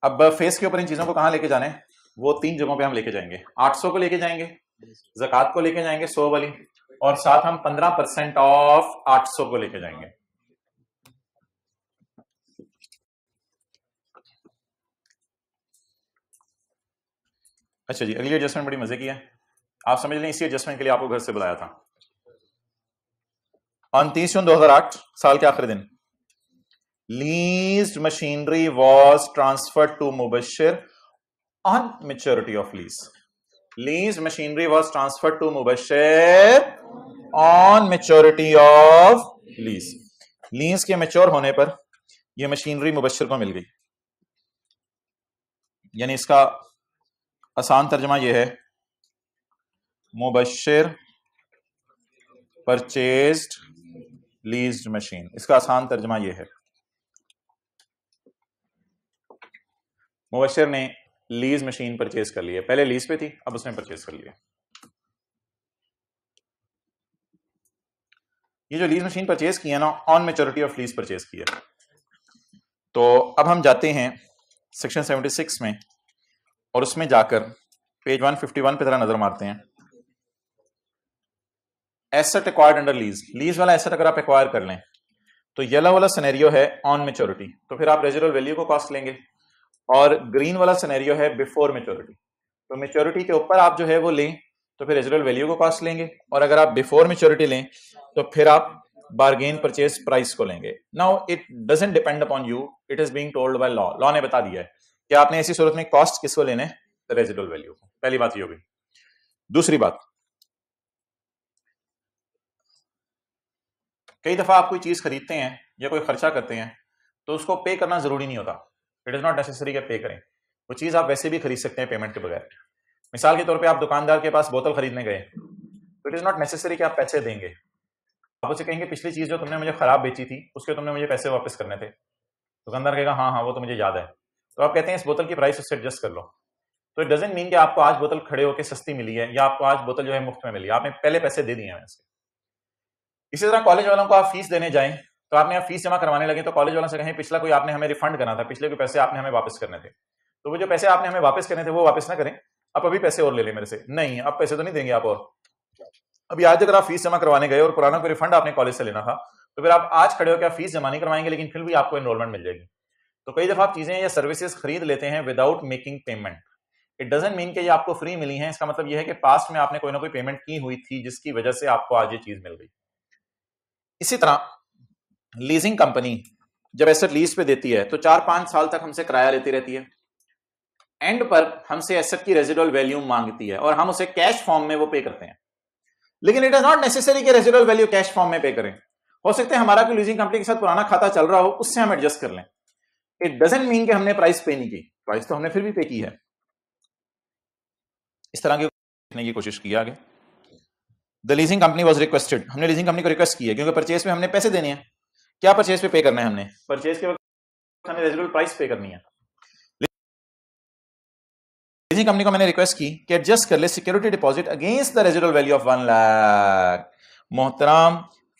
अब फेस के ऊपर इन चीजों को कहां लेके जाने, वो 3 जगहों पे हम लेके जाएंगे। 800 को लेके जाएंगे, ज़कात को लेके जाएंगे 100 वाली, और साथ हम 15% ऑफ 800 को लेके जाएंगे। अच्छा जी, अगली एडजस्टमेंट बड़ी मजे की है, आप समझ लें, इसी एडजस्टमेंट के लिए आपको घर से बुलाया था। 29 जून 2008 साल के आखिरी दिन, leased machinery was transferred to Mubashir on maturity of lease. Leased machinery was transferred to Mubashir on maturity of lease. Lease के मैच्योर होने पर यह मशीनरी मुबश्शिर को मिल गई, यानी इसका आसान तर्जमा यह है, मुबश्शिर परचेज्ड लीज्ड मशीन, इसका आसान तर्जमा यह है, मुबश्शिर ने लीज मशीन परचेज कर ली है, पहले लीज पे थी, अब उसने परचेज कर लिया। ये जो लीज मशीन परचेज की है ना, on maturity of lease purchase की है। तो अब हम जाते हैं सेक्शन 76 में, और उसमें जाकर पेज 151 पे जरा नजर मारते हैं। Asset acquired under lease, lease वाला एसेट अगर आप एक्वायर कर लें तो येलो वाला सिनेरियो है ऑन मैच्योरिटी, तो फिर आप रेजिडुअल वैल्यू को कॉस्ट लेंगे, और ग्रीन वाला सिनेरियो है बिफोर मैच्योरिटी, तो मैच्योरिटी के ऊपर आप जो है वो लें तो फिर रेजिडुअल वैल्यू को कॉस्ट लेंगे, और अगर आप बिफोर मैच्योरिटी लें तो फिर आप बार्गेन परचेज प्राइस को लेंगे। Now it doesn't depend upon you, it is being told by law. Law ने बता दिया है कि आपने ऐसी सूरत में कॉस्ट किसको लेने, रेजिडुअल वैल्यू को। पहली बात ये होगी। दूसरी बात, कई दफा आप कोई चीज खरीदते हैं या कोई खर्चा करते हैं तो उसको पे करना जरूरी नहीं होता। इट इज नॉट नेसेसरी कि पे करें, वो चीज आप वैसे भी खरीद सकते हैं पेमेंट के बगैर। मिसाल के तौर पे आप दुकानदार के पास बोतल खरीदने गए तो इट इज नॉट नेसेसरी कि आप पैसे देंगे। आप उसे कहेंगे पिछली चीज जो तुमने मुझे खराब बेची थी उसके तुमने मुझे पैसे वापस करने थे। दुकानदार कहेगा हाँ हाँ वो तो मुझे याद है। तो आप कहते हैं इस बोतल की प्राइस उससे एडजस्ट कर लो। तो इट डजंट मीन कि आपको आज बोतल खड़े होकर सस्ती मिली है या आपको आज बोतल जो है मुफ्त में मिली है, आपने पहले पैसे दे दिए हैं वैसे। इसी तरह कॉलेज वालों को आप फीस देने जाएं तो आपने आप फीस जमा करवाने लगे तो कॉलेज वालों से कहें पिछला कोई आपने हमें रिफंड करना था, पिछले कोई पैसे आपने हमें वापस करने थे, तो वो जो पैसे आपने हमें वापस करने थे वो वापस ना करें, आप अभी पैसे और ले लें मेरे से। नहीं, अब पैसे तो नहीं देंगे आप। और अभी आज अगर आप फीस जमा करवाने गए और पुराना कोई रिफंड आपने कॉलेज से लेना था तो फिर आप आज खड़े होकर फीस जमा नहीं करवाएंगे लेकिन फिर भी आपको एनरोलमेंट मिल जाएगी। तो कई दफा आप चीजें या सर्विसेज खरीद लेते हैं without making payment. It doesn't mean कि ये आपको फ्री मिली है, इसका मतलब ये है कि पास्ट में आपने कोई ना कोई पेमेंट की हुई थी जिसकी वजह से आपको आज ये चीज मिल गई। इसी तरह लीजिंग कंपनी जब एसेट लीज पे देती है तो 4-5 साल तक हमसे किराया लेती रहती है। एंड पर हमसे एसेट की रेजिडुअल वैल्यू मांगती है और हम उसे कैश फॉर्म में वो पे करते हैं। लेकिन इट इज नॉट नेसेसरी कि रेजिडुअल वैल्यू कैश फॉर्म में पे करें। हो सकता है हमारा कोई लीजिंग कंपनी के साथ पुराना खाता चल रहा हो, उससे हम एडजस्ट कर लें। इट डजंट मीन कि हमने प्राइस पे नहीं की, प्राइस तो हमने फिर भी पे की है। इस तरह की देखने की कोशिश की आगे। The leasing company was requested, हमने लीजिंग कंपनी को रिक्वेस्ट की है क्योंकि परचेज में हमने पैसे देने हैं। क्या परचेज पे करना है हमने? परचेज के वक्त हमें रेजिडुअल प्राइस पे करनी है। लीजिंग कंपनी को मैंने रिक्वेस्ट की कि एडजस्ट कर ले security deposit against the residual value of 1 lakh. मोहतरम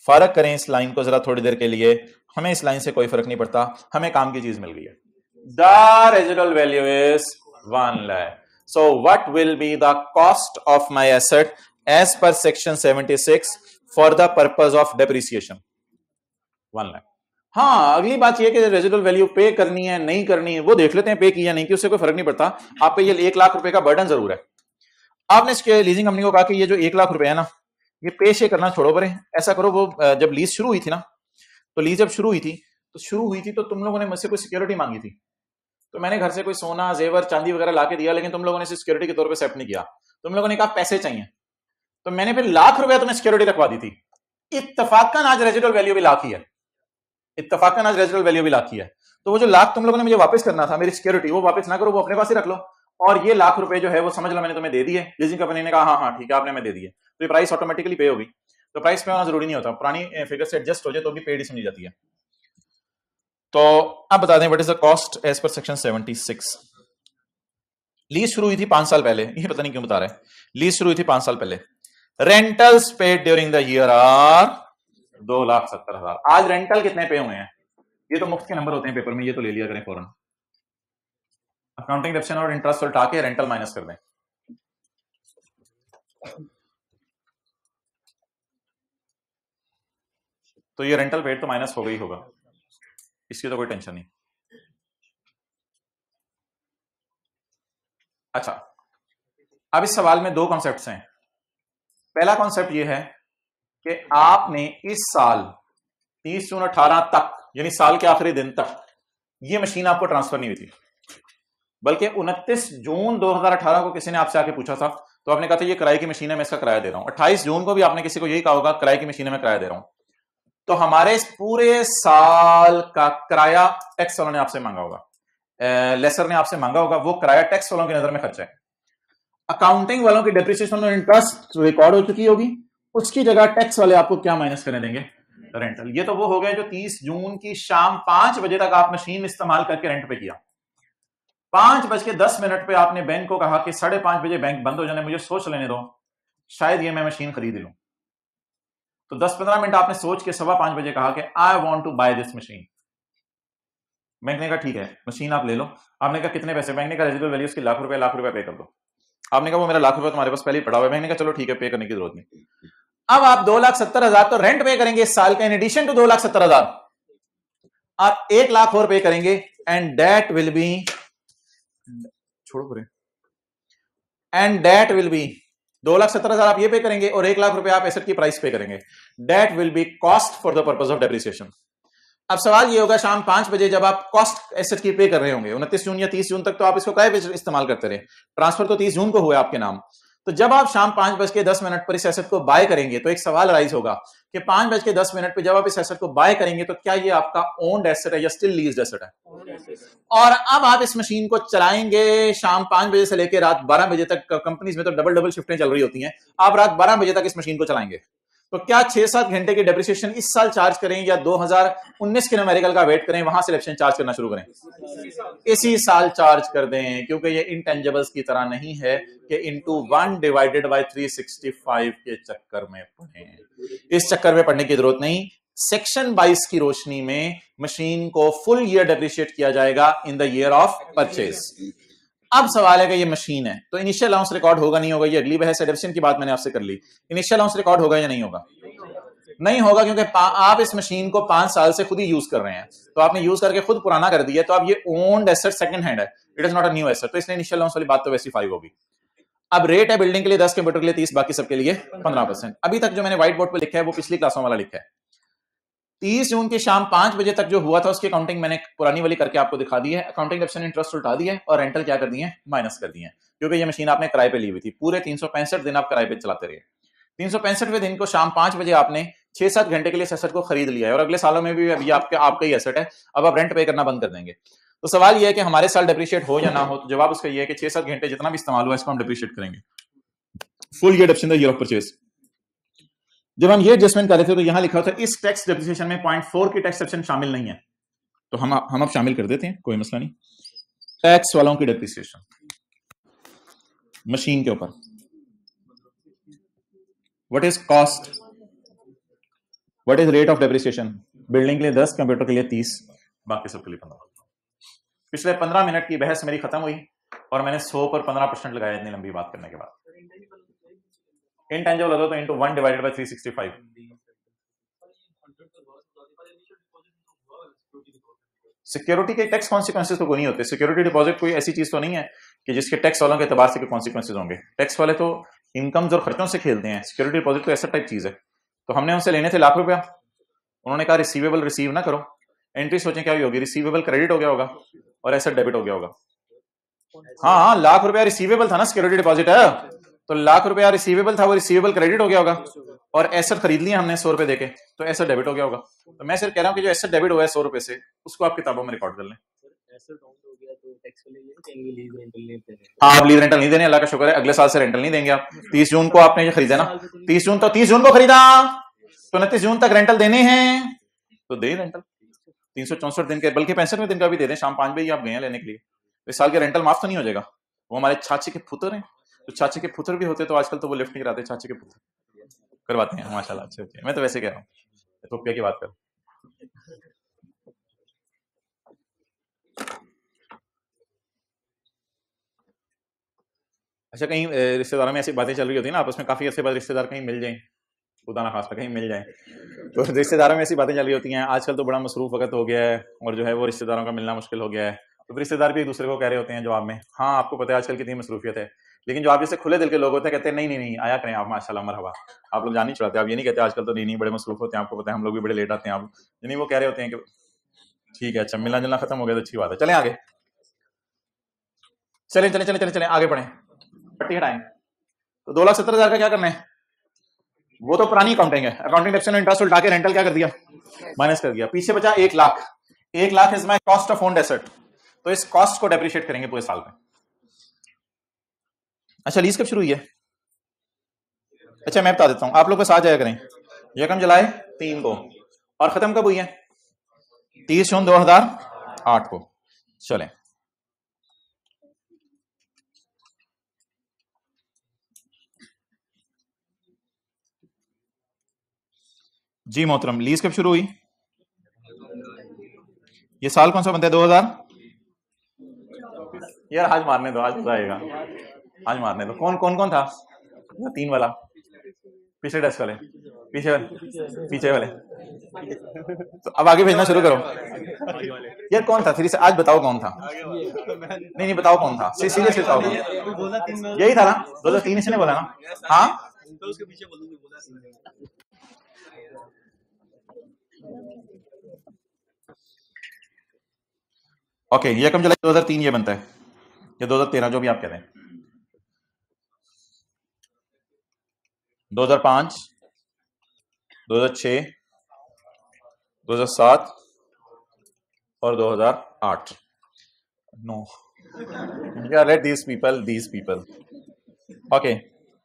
फर्क करें इस लाइन को जरा थोड़ी देर के लिए, हमें इस लाइन से कोई फर्क नहीं पड़ता, हमें काम की चीज मिल गई है। The residual value is 1 lakh. So what will be the cost of my asset as per section 76 for the purpose of depreciation? 1 lakh. हाँ, अगली बात यह कि रेजिडुअल वैल्यू पे करनी है नहीं करनी है वो देख लेते हैं, पे की या नहीं की उससे कोई फर्क नहीं पड़ता। आप पे ये 1 लाख रुपए का बर्डन जरूर है। आपने इसके लीजिंग कंपनी को कहा कि ये जो 1 लाख रुपए है ना ये पे शे करना छोड़ो, परे ऐसा करो, वो जब लीज शुरू हुई थी ना, तो लीज जब शुरू हुई थी तो तुम लोगों ने मुझसे कोई सिक्योरिटी मांगी थी, तो मैंने घर से कोई सोना जेवर चांदी वगैरह लाके दिया, लेकिन तुम लोगों ने सिक्योरिटी के तौर पे एक्सेप्ट नहीं किया। तुम लोगों ने कहा पैसे चाहिए, तो मैंने फिर लाख रुपया तुम्हें सिक्योरिटी रखवा दी थी। इत्तफाकन आज रेजिडुअल वैल्यू भी लाख ही है, इत्तफाकन आज रेजिडुअल वैल्यू भी लाख ही है। तो वो जो लाख तुम लोगों ने मुझे वापस करना था मेरी सिक्योरिटी, वो वापस ना करो, वो अपने पास ही रख लो, और ये लाख रुपए जो है वो समझ लो मैंने तुम्हें दे दिए। लीजिंग कंपनी ने कहा हाँ हाँ ठीक है आपने मैं दे दिए, तो ये प्राइस ऑटोमेटिकली पे होगी। तो प्राइस पे होना जरूरी नहीं होता, पुरानी फिगर से एडजस्ट हो जाए तो भी पेड ही समझी जाती है। तो अब बता दें what is the cost as per section 76। Lease शुरू हुई थी 5 साल पहले, ये पता नहीं क्यों बता रहे हैं, लीज शुरू हुई थी 5 साल पहले। Rentals paid during the year are 2,70,000। आज रेंटल कितने पे हुए हैं? ये तो मुफ्त के नंबर होते हैं पेपर में, ये तो ले लिया करें फौरन। अकाउंटिंग डिडक्शन और इंटरेस्ट उल्टा के रेंटल माइनस कर दें। तो ये रेंटल पेड तो माइनस हो गई होगा, इसकी तो कोई टेंशन नहीं। अच्छा, अब इस सवाल में 2 कॉन्सेप्ट्स हैं। पहला कॉन्सेप्ट ये है कि आपने इस साल 30 जून 18 तक, यानी साल के आखिरी दिन तक, ये मशीन आपको ट्रांसफर नहीं हुई थी, बल्कि 29 जून 2018 को किसी ने आपसे आके पूछा था, तो आपने कहा था ये किराए की मशीन है मैं इसका किराया दे रहा हूं। 28 जून को भी आपने किसी को यही कहा होगा किराए की मशीन है मैं किराया दे रहा हूं। तो हमारे इस पूरे साल का किराया टैक्स वालों ने आपसे मांगा होगा, लेसर ने आपसे मांगा होगा, वो किराया टैक्स वालों की नजर में खर्चा है। अकाउंटिंग वालों की डेप्रिसिएशन और इंटरेस्ट रिकॉर्ड हो चुकी होगी, उसकी जगह टैक्स वाले आपको क्या माइनस करने देंगे? रेंटल। ये तो वो हो गया जो 30 जून की शाम 5 बजे तक आप मशीन इस्तेमाल करके रेंट पे किया। 5:10 पे आपने बैंक को कहा कि 5:30 बजे बैंक बंद हो जाने, मुझे सोच लेने दो, शायद ये मैं मशीन खरीद लूं। तो 10-15 मिनट आपने सोच के 5:15 बजे कहा कि I want to buy this machine. Bank ने कहा ठीक है मशीन आप ले लो। आपने कहा कितने पैसे? बैंक ने कहा रेजिडुअल वैल्यू उसकी लाख रुपए पे कर दो। आपने कहा वो मेरा लाख रुपए तुम्हारे पास पहले ही पड़ा हुआ है। बैंक ने कहा चलो ठीक है पे करने की जरूरत नहीं। अब आप 2,70,000 तो रेंट पे करेंगे इस साल का, इन एडिशन टू 2,70,000 आप 1 लाख और पे करेंगे, एंड दैट विल बी, छोड़ो पूरे, एंड दैट विल बी 2,70,000 आप ये पे करेंगे और 1,00,000 रुपए आप एसेट की प्राइस पे करेंगे. That will B cost for the purpose of depreciation. अब सवाल ये होगा शाम 5 बजे जब आप कॉस्ट एसेट की पे कर रहे होंगे, 29 जून या 30 जून तक तो आप इसको काय पे इस्तेमाल करते रहे, ट्रांसफर तो 30 जून को हुआ आपके नाम. तो जब आप शाम 5:10 पर इस एसेट को बाय करेंगे तो एक सवाल राइज होगा कि 5:10 पे जब आप इस एसेट को बाय करेंगे तो क्या ये आपका ओन्ड एसेट है या स्टिल लीज्ड एसेट है. और अब आप इस मशीन को चलाएंगे शाम 5 बजे से लेकर रात 12 बजे तक. कंपनीज में तो डबल शिफ्टें चल रही होती हैं. आप रात 12 बजे तक इस मशीन को चलाएंगे तो क्या 6-7 घंटे की डेप्रिसिएशन इस साल चार्ज करें या 2019 के न्यूमेरिकल का वेट करें, वहां से डेप्रिसिएशन चार्ज करना शुरू करें? इसी साल चार्ज कर दें, क्योंकि ये इंटेंजिबल्स की तरह नहीं है कि इनटू 1 डिवाइडेड बाय 365 के चक्कर में पढ़ें. इस चक्कर में पढ़ने की जरूरत नहीं. सेक्शन 22 की रोशनी में मशीन को फुल ईयर डेप्रिशिएट किया जाएगा in the year of purchase. अब सवाल है कि ये मशीन है तो इनिशियल अलाउंस रिकॉर्ड होगा नहीं होगा, ये अगली बहस. एडप्शन की बात मैंने आपसे कर ली. इनिशियल अलाउंस रिकॉर्ड होगा या नहीं होगा? नहीं होगा, क्योंकि आप इस मशीन को 5 साल से खुद ही यूज कर रहे हैं, तो आपने यूज करके खुद पुराना कर दिया, तो अब ये ओन्ड एसेट सेकंड हैंड है, it is not a new asset. तो इसलिए इनिशियल अलाउंस वाली बात तो वैसी 5 होगी. अब रेट है बिल्डिंग के लिए 10, कंप्यूटर के लिए 30, बाकी सबके लिए 15%. अभी तक जो मैंने व्हाइट बोर्ड पर लिखा है वो पिछली क्लासों वाला लिखा है. 30 जून की शाम 5 बजे तक जो हुआ था उसकी अकाउंटिंग मैंने पुरानी वाली करके आपको दिखा दी है. अकाउंटिंग डेप्शन इंटरेस्ट उल्टा दिया है और रेंटल क्या कर दिए हैं, माइनस कर दिए हैं, क्योंकि ये मशीन आपने किराए पे ली हुई थी. पूरे 365 दिन आप किराए पे चलाते रहे. 365वें दिन को शाम 5 बजे आपने 6-7 घंटे के लिए एसेट को खरीद लिया है और अगले सालों में भी अभी आपका ही एसेट है. अब आप रेंट पे करना बंद कर देंगे. तो सवाल यह है कि हमारे साल डेप्रिशिएट हो या ना हो. तो जवाब उसका यह है कि 6-7 घंटे जितना भी इस्तेमाल हुआ इसको हम डेप्रिशिएट करेंगे. Full year डेप्शन the year of purchase. जब हम ये एडजस्टमेंट कर रहे थे तो यहां लिखा था इस टैक्स डेप्रिसिएशन में 0.4 की टैक्स सेक्शन शामिल नहीं है, तो हम अब शामिल कर देते हैं, कोई मसला नहीं. टैक्स वालों की डेप्रिसिएशन मशीन के ऊपर, what is cost, what is rate of depreciation. Building के लिए 10, कंप्यूटर के लिए 30, बाकी सबके लिए 15. पिछले 15 मिनट की बहस मेरी खत्म हुई और मैंने 100 पर 15% लगाया इतनी लंबी बात करने के बाद. इंटेंजिबल होता तो इनटू 1 डिवाइडेड बाय 365. सिक्योरिटी के टैक्स कॉन्सिक्वेंसेस तो कोई नहीं होते. सिक्योरिटी डिपॉजिट कोई ऐसी चीज तो नहीं है कि जिसके टैक्स वालों के एतबार से कोई कॉन्सिक्वेंसेस होंगे. टैक्स वाले तो इनकम्स और खर्चों से खेलते हैं. सिक्योरिटी डिपॉजिट तो ऐसा टाइप चीज है. तो हमने उनसे लेने थे लाख रुपया, उन्होंने कहा रिसीवेबल रिसीव ना करो. एंट्री सोचें क्या होगी, रिसीवेबल क्रेडिट हो गया होगा और एसेट डेबिट हो गया होगा. हाँ, लाख रुपया रिसीवेबल था ना, सिक्योरिटी डिपॉजिट है, तो लाख रुपया रिसीवेबल था, वो रिसीवेबल क्रेडिट हो गया होगा और एसेट खरीद लिया हमने 100 रुपए देके, तो एसेट डेबिट हो गया होगा. तो मैं सिर्फ कह रहा हूँ कि जो एसेट डेबिट हुआ है 100 रुपए से, उसको आप किताबों में रिकॉर्ड कर लें. हाँ, आप लीज रेंटल नहीं देने, अल्लाह का शुक्र है अगले साल से रेंटल नहीं देंगे आप. 30 जून को आपने ये खरीदा ना, 30 जून को खरीदा तो 29 जून तक रेंटल देने हैं, तो दे रेंटल 364 दिन के, बल्कि 65वें दिन का भी दे दें. शाम 5 बजे आप गए हैं लेने के लिए, इस साल के रेंटल माफ तो नहीं हो जाएगा. वो हमारे चाचे के पुत्र हैं, तो चाचे के पुत्र भी होते तो आजकल तो वो लिफ्ट नहीं कराते, चाचे के पुत्र करवाते हैं माशाल्लाह. अच्छे. मैं तो वैसे कह रहा हूँ, इथोपिया की बात कर. अच्छा, कहीं रिश्तेदारों में ऐसी बातें चल रही होती है ना आपस में, काफी अर्से बाद रिश्तेदार कहीं मिल जाएं, खुदा ना खास्ता कहीं मिल जाए, तो रिश्तेदारों में ऐसी बातें चल रही होती हैं. आजकल तो बड़ा मसरूफ वक्त हो गया है और जो है वो रिश्तेदारों का मिलना मुश्किल हो गया है. तो रिश्तेदार भी एक दूसरे को कह रहे होते हैं जवाब में, हाँ आपको पता है आजकल कितनी मसरूफियत है. लेकिन जो आप जैसे खुले दिल के लोग होते हैं कहते हैं नहीं आया करें आप, माशाल्लाह मरहबा, आप लोग जान नहीं चढ़ाते. आप ये नहीं कहते आजकल तो नहीं बड़े मसरूफ होते हैं, आपको पता है हम लोग भी बड़े लेट आते हैं. आप यानी वो कह रहे होते हैं कि ठीक है, अच्छा मिलना जुलना खत्म हो गया तो अच्छी बात है, चलें आगे, चलें आगे बढ़ें, पट्टी हटाएं. तो 2,70,000 का क्या करना है, वो तो पुरानी अकाउंटिंग है. अकाउंटिंग डेप्शन इंटरेस्ट उल्टा के रेंटल क्या कर दिया, माइनस कर दिया. पीछे बचा 1 lakh. 1 lakh is my cost of owned asset, तो इस कॉस्ट को डेप्रिशिएट करेंगे पूरे साल में. अच्छा, लीज कब शुरू हुई है? अच्छा मैं बता देता हूं, आप लोग बस आ जाया करें. यकम जुलाई 3 को, और खत्म कब हुई है? 30 जून 2008 को. चलें, जी मोहतरम, लीज कब शुरू हुई? ये साल कौन सा बनता है? 2000. यार आज मारने दो, आज मजा आएगा, आज मारने दो. कौन था 3 वाला? पिछले डेस्क वाले, पीछे वाले तो अब आगे भेजना शुरू करो यार। कौन था 3 से? आज बताओ कौन था? नहीं बताओ कौन था, सीरियस बताओ। यही था ना 2003, इसने बोला ना? हाँ ओके, ये कम जुलाई 2003 ये बनता है, या 2013 जो भी आप कहते हैं। 2005, 2006, 2007 और 2008। नो यार, let these people. Okay,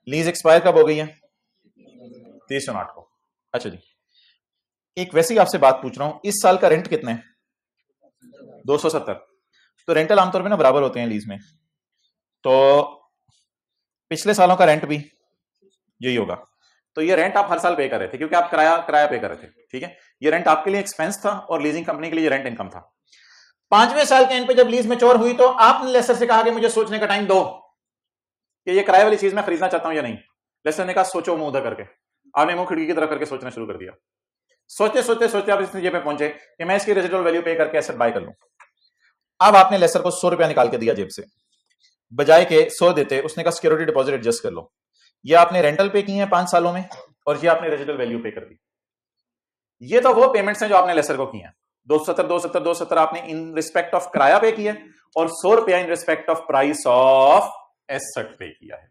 lease expire कब हो गई है? 30/8 को। अच्छा जी, एक वैसे ही आपसे बात पूछ रहा हूं, इस साल का रेंट कितना है? 270। तो रेंटल आमतौर पे ना बराबर होते हैं लीज में, तो पिछले सालों का रेंट भी यही होगा। तो ये रेंट आप हर साल पे कर रहे थे क्योंकि आप किराया पे कर रहे थे, ठीक है? ये रेंट आपके लिए एक्सपेंस था और लीजिंग कंपनी के लिए रेंट इनकम था। 5वें साल के एंड पे जब लीज मैच्योर हुई तो आपने लेसर से कहा कि मुझे सोचने का टाइम दो कि ये किराए वाली चीज मैं खरीदना चाहता हूं या नहीं। लेसर ने कहा सोचो मुंह उधर करके। आपने मुंह खिड़की की तरफ करके सोचना शुरू कर दिया। सोचते सोचते सोचते आप इस नतीजे पे पहुंचे कि मैं इसकी रेजिडुअल वैल्यू पे करके एसेट बाय कर लूं। अब आपने लेसर को 100 रुपया निकाल के दिया जेब से, बजाय के 100 देते उसने कहा सिक्योरिटी डिपॉजिट एडजस्ट कर लो। ये आपने रेंटल पे की है 5 सालों में, और ये आपने रेजिडुअल वैल्यू पे कर दी। ये तो वो पेमेंट्स हैं जो आपने लेसर को की हैं। 270 आपने इन रिस्पेक्ट ऑफ किराया पे किया है, और 100 रुपया इन respect of price of asset पे किया है।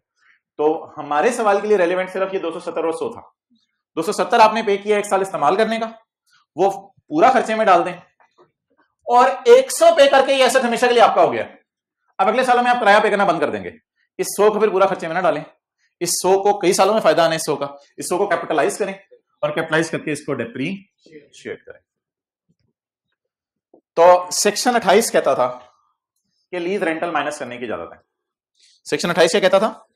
तो हमारे सवाल के लिए रेलिवेंट सिर्फ ये 270 और 100 था। 270 आपने पे किया 1 साल इस्तेमाल करने का, वो पूरा खर्चे में डाल दें, और 100 पे करके ये एसेट हमेशा के लिए आपका हो गया। अब अगले सालों में आप किराया पे करना बंद कर देंगे। इस 100 को फिर पूरा खर्चे में ना डालें, इस 100 को कई सालों में फायदा आने, 100 का, इस 100 को कैपिटलाइज करें और कैपिटलाइज करके इसको डेप्रीशिएट करें। तो सेक्शन 28 कहता था कि लीज रेंटल माइनस करने की इजाजत है। सेक्शन 28 क्या कहता था?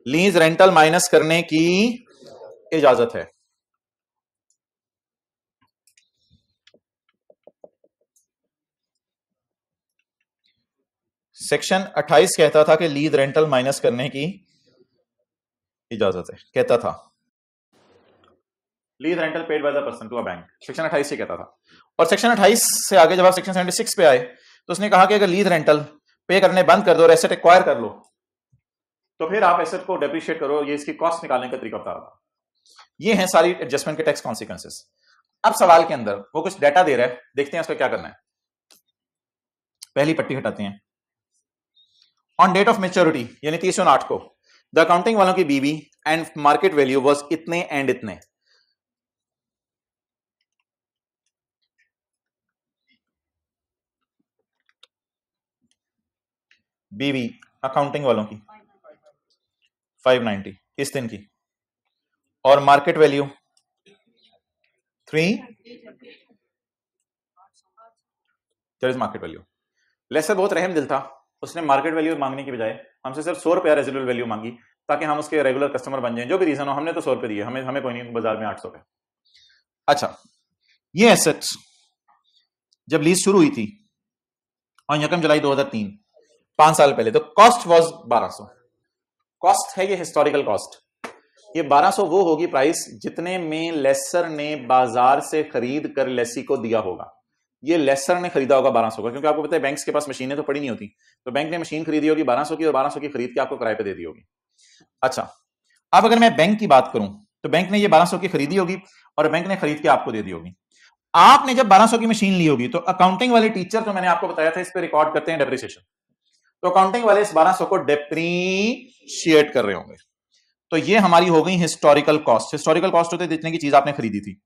लीज रेंटल माइनस करने की इजाजत है। सेक्शन 28 कहता था कि लीज रेंटल माइनस करने की इजाजत है, कहता था lease rental paid by the person to a bank. Section 28 से कहता था। और सेक्शन 28 से आगे जब आप सेक्शन 76 पे आए तो उसने कहा कि अगर लीज रेंटल पे करने बंद कर दो और एसेट एक्वायर कर लो तो फिर आप एसेट को डेप्रिशिएट करो। ये इसकी कॉस्ट निकालने का तरीका बता रहा था। ये है सारी एडजस्टमेंट के टैक्स कॉन्सिक्वेंसेस। अब सवाल के अंदर वो कुछ डाटा दे रहा है, देखते हैं उसका क्या करना है। पहली पट्टी हटाते हैं। ऑन डेट ऑफ मेच्योरिटी यानी 30/8 को द अकाउंटिंग वालों की बीवी एंड मार्केट वैल्यू वाज इतने एंड इतने। बीवी अकाउंटिंग वालों की 590 इस दिन की, और market value 3 market value. Lessor बहुत रहम दिल था, उसने मार्केट वैल्यू मांगने की बजाय हमसे सिर्फ 100 रुपया रेजिडुअल वैल्यू मांगी ताकि हम उसके रेगुलर कस्टमर बन जाएं। जो भी रीजन हो, हमने तो 100 रुपए दिए, हमें कोई नहीं, बाजार में 800 है। अच्छा, ये एसेट जब लीज शुरू हुई थी और 1 जुलाई 2003, 5 साल पहले, तो कॉस्ट वाज 1200। कॉस्ट है ये हिस्टोरिकल कॉस्ट। ये 1200 वो होगी प्राइस जितने में लेसर ने बाजार से खरीद कर लेसी को दिया होगा। ये लेसर ने खरीदा होगा 1200 का, क्योंकि आपको पता है बैंक्स के पास मशीनें तो पड़ी नहीं होती, तो बैंक ने मशीन खरीदी होगी 1200 की और 1200 की खरीद के आपको किराए पे दे दी होगी। अच्छा, अब अगर मैं बैंक की बात करूं तो बैंक ने ये 1200 की खरीदी होगी और बैंक ने खरीद के आपको दे दी होगी। आपने जब 1200 की मशीन ली होगी तो अकाउंटिंग वाले टीचर, तो मैंने आपको बताया था इस पे रिकॉर्ड करते हैं डेप्रिसिएशन, तो अकाउंटिंग वाले इस 1200 को डेप्रीशिएट कर रहे होंगे। तो ये हमारी हो गई हिस्टोरिकल कॉस्ट। हिस्टोरिकल कॉस्ट होते जितने की चीज आपने खरीदी थी,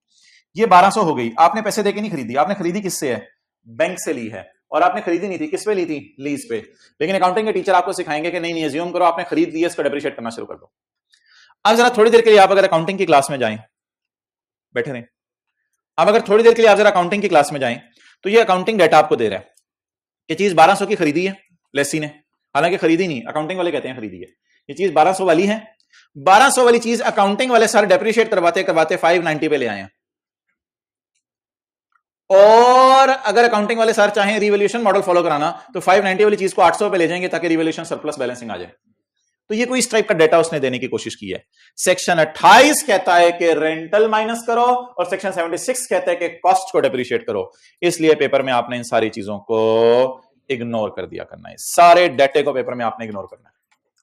ये 1200 हो गई। आपने पैसे देके नहीं खरीदी, आपने खरीदी किससे है? बैंक से ली है। और आपने खरीदी नहीं थी, किस पे ली थी? लीज पे। लेकिन अकाउंटिंग के टीचर आपको सिखाएंगे कि नहीं, अज्यूम करो आपने खरीद ली है, इसको डेप्रिशिएट करना शुरू कर दो। अब जरा थोड़ी देर के लिए आप अगर अकाउंटिंग की क्लास में जाएं, बैठे रहें, अब अगर थोड़ी देर के लिए आप जरा अकाउंटिंग की क्लास में जाएं तो ये अकाउंटिंग डेटा आपको दे रहा है कि चीज 1200 की खरीदी है लेसी ने, हालांकि खरीदी नहीं, अकाउंटिंग वाले कहते हैं खरीदी है। ये चीज 1200 वाली है। 1200 वाली चीज अकाउंटिंग वाले सर डेप्रिशिएट करवाते करवाते 590 पे ले आए हैं। और अगर अकाउंटिंग वाले सर चाहें रिवैल्यूएशन मॉडल फॉलो कराना तो 590 वाली चीज को 800 पे ले जाएंगे ताकि रिवैल्यूएशन सरप्लस बैलेंसिंग आ जाए। तो ये कोई इस टाइप का डेटा उसने देने की कोशिश की है। सेक्शन 28 कहता है कि रेंटल माइनस करो और सेक्शन 76 कहता है कि कॉस्ट को डेप्रिशिएट करो। इसलिए पेपर में आपने इन सारी चीजों को इग्नोर कर दिया करना है, सारे डेटे को पेपर में आपने इग्नोर करना है।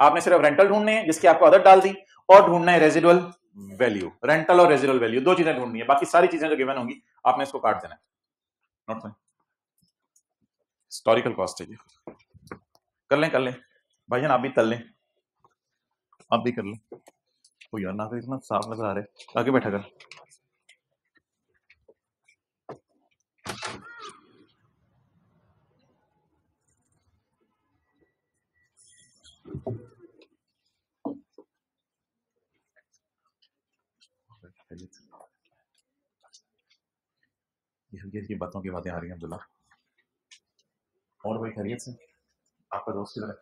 आपने सिर्फ रेंटल ढूंढने हैं जिसकी आपको आदत डाल दी, और ढूंढना है रेजिडुअल वैल्यू। रेंटल और रेजिडुअल वैल्यू दो चीजें ढूंढनी है, बाकी सारी चीजें जो गिवन होंगी आपने इसको काट देना है। Note fine. हिस्टोरिकल कॉस्ट है ये। कर लें भाईजान, आप भी कर लें, आप भी कर लें। ओ यार ना इतना साफ नजर आ रहा है, आगे बैठा कर। ये बातों की बातें आ रही हैं अब्दुल्ला। और कोई खैरियत से? आपका दोस्त किधर है?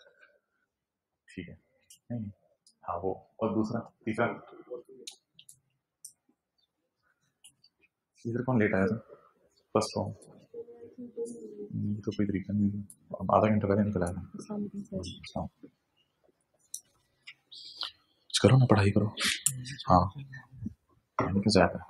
ठीक है, नहीं हाँ वो, और दूसरा तीसरा इधर कौन लेट आया था? फर्स्ट फॉर्म तो कोई तरीका नहीं, आधा घंटा पहले निकल आया। करो ना, पढ़ाई करो। हाँ ज्यादा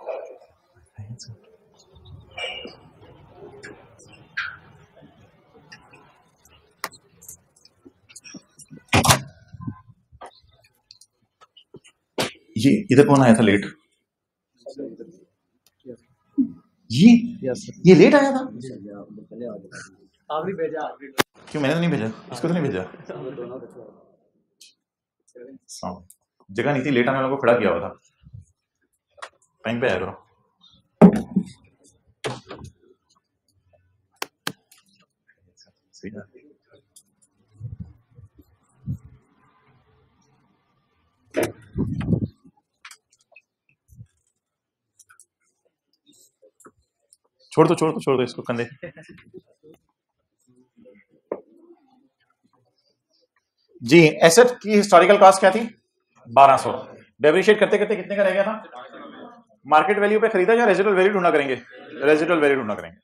ये इधर कौन आया था लेट? ये लेट आया था? आपने भेजा? क्यों, मैंने तो नहीं भेजा, इसको तो नहीं भेजा। जगह नहीं थी, लेट आने वालों को खड़ा किया हुआ था। टाइम पे आया करो। छोड़ दो इसको कंधे। जी, एसेट की हिस्टोरिकल कॉस्ट क्या थी? 1200। डेप्रिशिएट करते करते कितने का रह गया था? मार्केट वैल्यू पे खरीदा या रेजिडुअल वैल्यू ढूंढना करेंगे? रेजिडुअल वैल्यू ढूंढना करेंगे।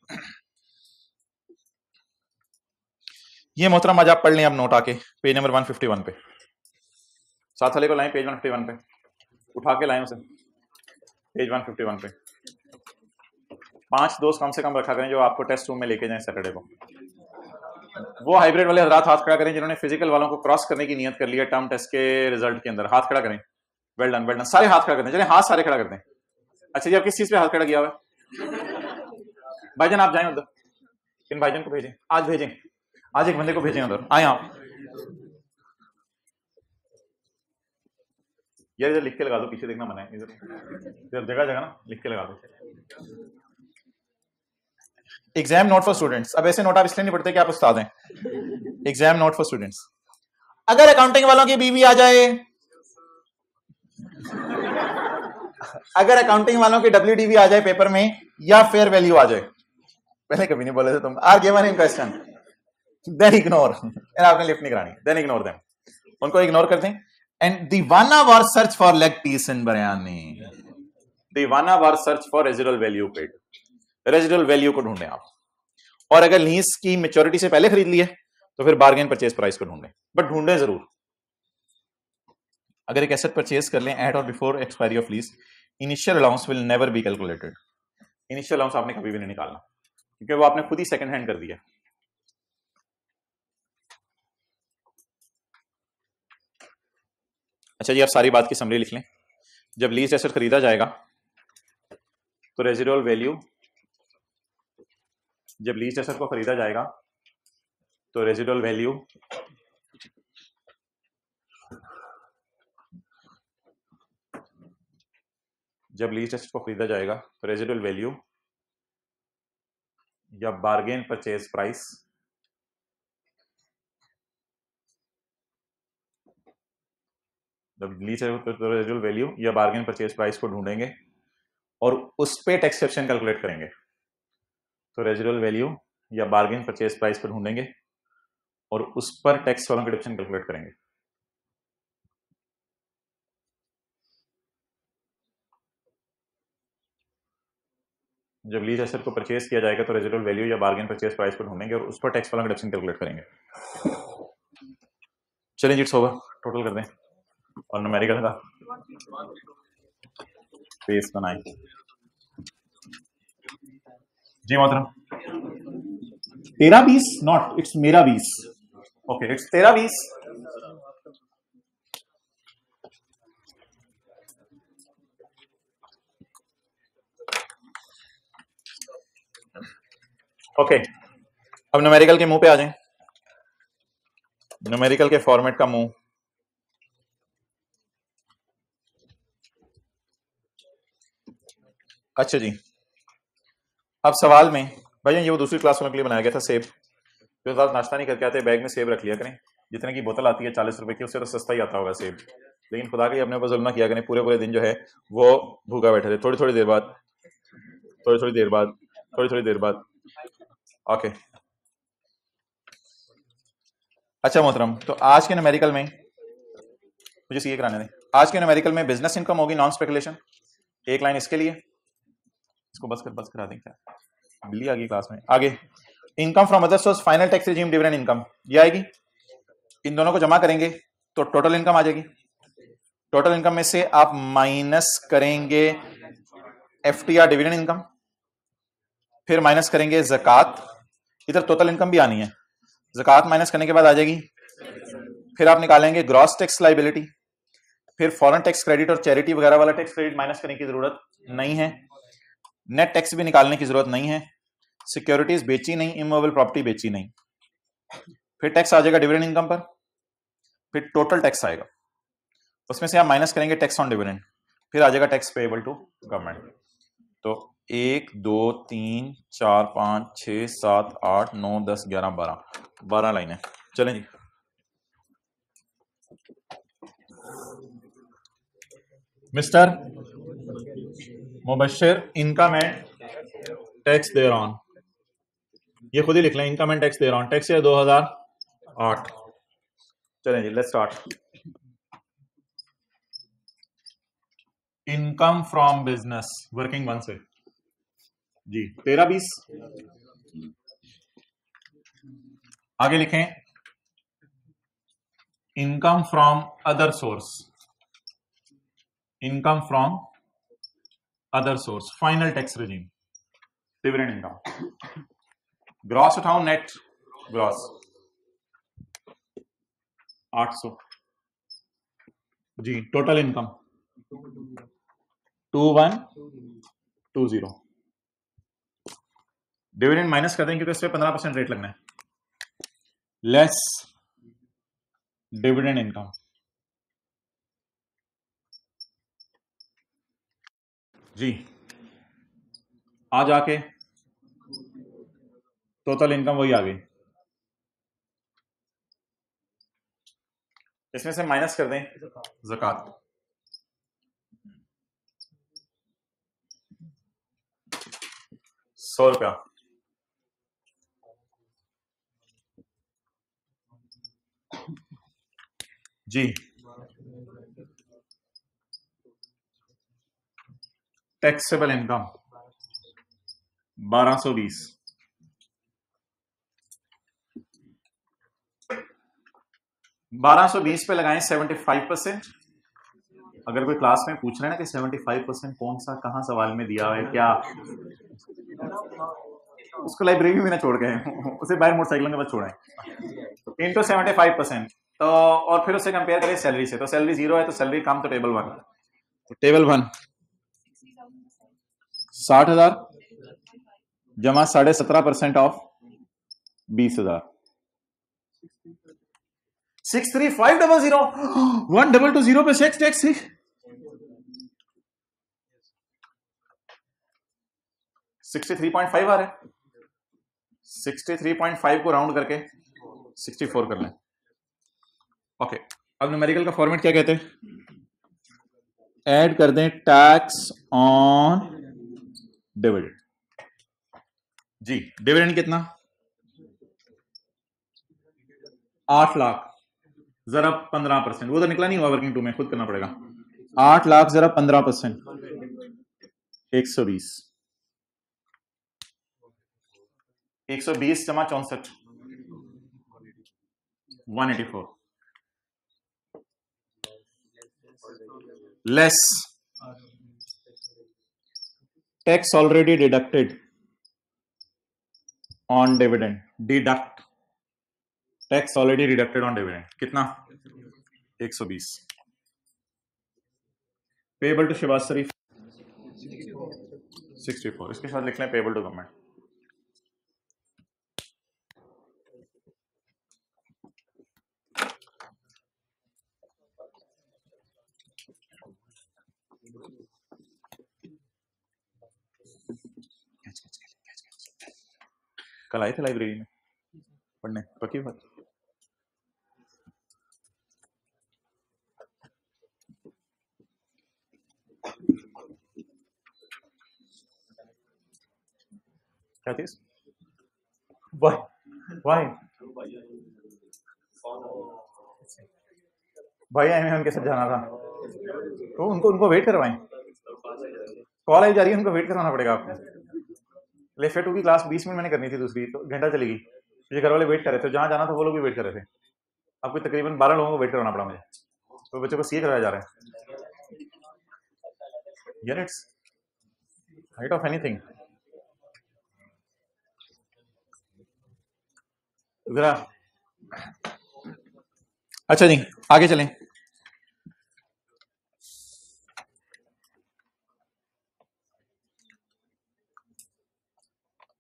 ये मोहतरम आज आप पढ़ लें अब नोट आके पेज नंबर 151 पे, साथ वाले को लाएं पेज 151 पे, उठा के लाएं उसे पेज 151 पे। 5 दोस्त कम से कम रखा करें जो आपको टेस्ट रूम में लेके जाएं सैटरडे को। वो हाइब्रिड वाले हजरात हाथ खड़ा करें जिन्होंने फिजिकल वालों को क्रॉस करने की नियत कर लिया टर्म टेस्ट के रिजल्ट के अंदर। हाथ खड़ा करें। Well done, well done. सारे हाथ खड़ा करते हैं, चलिए हाथ सारे खड़ा करते हैं। अच्छा जी, आप किस चीज पे हाथ खड़ा किया हुआ है? भाईजान आप जाएं उधर, इन भाईजान को भेजें, आज भेजें, आज एक बंदे को भेजें उधर। आए आप यार, इधर लिख के लगा दो, पीछे देखना मना है। इधर जगह जगह ना लिख के लगा दो। Exam note for students. अब ऐसे नोट आप इसलिए नहीं पढ़ते कि आप उस्ताद हैं। Exam note for students. अगर अकाउंटिंग वालों की बीवी आ जाए, अगर अकाउंटिंग वालों की WDV आ जाए पेपर में, या फेयर वैल्यू आ जाए, पहले कभी नहीं बोले थे तुम, are given in question, then ignore. आपने लिफ्ट नहीं करानी, देन इग्नोर देम, उनको इग्नोर कर दें। And the 1 hour search for leg piece in biryani, the 1 hour search for residual value paid. Residual value को ढूंढें आप, और अगर लीज की मैच्योरिटी से पहले खरीद लिए तो फिर बार्गेन परचेज प्राइस को ढूंढें, बट ढूंढें जरूर। अगर एक एसेट परचेज कर लें एट और before expiry of lease, initial allowance will never be calculated. Initial allowance आपने कभी भी नहीं निकालना, क्योंकि वो आपने खुद ही सेकंड हैंड कर दिया। अच्छा जी, आप सारी बात की समरी लिख लें। जब लीज एसेट खरीदा जाएगा तो रेजिडुअल वैल्यू, जब लीज एसेट को खरीदा जाएगा तो रेजिडुअल वैल्यू जब लीज एसेट को खरीदा जाएगा तो रेजिडुअल वैल्यू या बार्गेन परचेज प्राइस जब लीज तो रेजिडुअल वैल्यू या बार्गेन परचेज प्राइस को ढूंढेंगे और उस पे टैक्स एक्सेप्शन कैलकुलेट करेंगे। तो रेजिडुअल वैल्यू या बार्गेन परचेज प्राइस को ढूंढेंगे और उस पर टैक्स वालों का डिडक्शन कैलकुलेट करेंगे। जब लीज एसेट को परचेज किया जाएगा तो रेजिडुअल वैल्यू या बार्गेन परचेज प्राइस को ढूंढेंगे और उस पर टैक्स वाला डिडक्शन कैलकुलेट करेंगे। चलें जी, इट्स ओवर, टोटल कर दें। और न्यूमेरिकल का बेस बनाए। जी मोहतरम, 13-20 नॉट, इट्स मेरा 20। Okay, it's 13-20। ओके, अब न्यूमेरिकल के मुंह पे आ जाएं। न्यूमेरिकल के फॉर्मेट का मुंह, अच्छा जी। अब सवाल में भैया, ये वो दूसरी क्लास वालों के लिए बनाया गया था। सेब जो साथ नाश्ता नहीं करके आते, बैग में सेब रख लिया करें। जितने की बोतल आती है 40 रुपए की, उससे तो सस्ता ही आता होगा सेब। लेकिन खुदा के अपने ऊपर जुल्म ना किया करें, पूरे पूरे दिन जो है वो भूखा बैठे थे। थोड़ी थोड़ी देर बाद, थोड़ी थोड़ी देर बाद, थोड़ी थोड़ी देर बाद। ओके, अच्छा मोहतरम, तो आज के न्यूमेरिकल में मुझे सीए कराने दें। आज के न्यूमेरिकल में बिजनेस इनकम होगी, नॉन स्पेकुलेशन। एक लाइन इसके लिए, इसको बस करा दें। क्या बिल्ली आ गई क्लास में? आगे, income from other source, final tax regime, dividend income, ये आएगी। इन दोनों को जमा करेंगे तो टोटल इनकम आ जाएगी। टोटल इनकम में से आप माइनस करेंगे एफटीआर, डिविडेंड इनकम, फिर माइनस करेंगे ज़कात। इधर टोटल इनकम भी आनी है। ज़कात माइनस करने के बाद आ जाएगी। फिर आप निकालेंगे ग्रॉस टैक्स लाइबिलिटी, फिर फॉरेन टैक्स क्रेडिट और चैरिटी वगैरह वाला टैक्स क्रेडिट माइनस करने की जरूरत नहीं है। नेट टैक्स भी निकालने की जरूरत नहीं है। सिक्योरिटीज बेची नहीं, इमूवेबल प्रॉपर्टी बेची नहीं। फिर टैक्स आ जाएगा डिविडेंड इनकम पर, फिर टोटल टैक्स आएगा, उसमें से आप माइनस करेंगे टैक्स ऑन डिविडेंड, फिर आ जाएगा टैक्स पेएबल टू गवर्नमेंट। तो 1 2 3 4 5 6 7 8 9 10 11 12 लाइन है। चलें जी, mister Mubashir, income and tax thereon, ये खुद ही लिख लें, income and tax thereon, tax year 2008। चलें जी, let's start. Income from business, working one से जी 13-20। आगे लिखें income from other source, income from other source, final tax regime, dividend income. Gross उठाओ, नेट ग्रॉस 800 जी। Total income 2120। डिविडेंड माइनस कर देंगे तो इस पे 15% रेट लगना है, लेस डिविडेंड इनकम जी। आ जाके टोटल इनकम वही आ गई, इसमें से माइनस कर दें ज़कात, ₹100 जी। Taxable income 1220। 1220 पे लगाएं 75%। अगर कोई क्लास में पूछ रहे हैं ना कि 75% कौन सा कहां सवाल में दिया है क्या, उसको लाइब्रेरी में ना छोड़ गए, उसे बाहर मोटरसाइकिल के पास छोड़ें। इंटू 75%, तो और फिर उसे कंपेयर करें सैलरी से, तो सैलरी 0 है तो सैलरी कम, तो टेबल 1। तो टेबल 1 60,000 जमा 17.5% ऑफ 20,000, 63500 1220 पे सेक्स टैक्स 63.5 आ रहा है। 63.5 को राउंड करके 64 कर लें। ओके, अब न्यूमेरिकल का फॉर्मेट क्या कहते हैं? ऐड कर दें टैक्स ऑन डिविडेंड जी। डिविडेंड कितना? 8 लाख जरा 15%, वो तो निकला नहीं हुआ वर्किंग टू में, खुद करना पड़ेगा। 8 लाख जरा 15%, 120। 120 जमा 64, 184। Less tax already deducted on dividend, deduct tax already deducted on dividend, कितना 120। पेबल टू शहबाज शरीफ 64, इसके साथ लिख लें पेबल टू गवर्नमेंट। कल आए थे लाइब्रेरी में पढ़ने, पक्की बात। क्या चीज? वाई भाई आए उनके साथ जाना था तो उनको वेट करवाएं, कॉल आई जा रही है, उनको वेट करवाना पड़ेगा आपको। लेफ्ट 2 की क्लास 20 मिनट मैंने करनी थी, दूसरी तो घंटा चलेगी, मुझे घर वाले वेट कर रहे थे, जहां जाना था वो लोग भी वेट कर रहे थे। आपको तकरीबन 12 लोगों को वेट करवाना पड़ा मुझे, तो बच्चों को सीए करवाया जा रहा है। यार इट्स हाइट ऑफ एनीथिंग। अच्छा जी आगे चलें।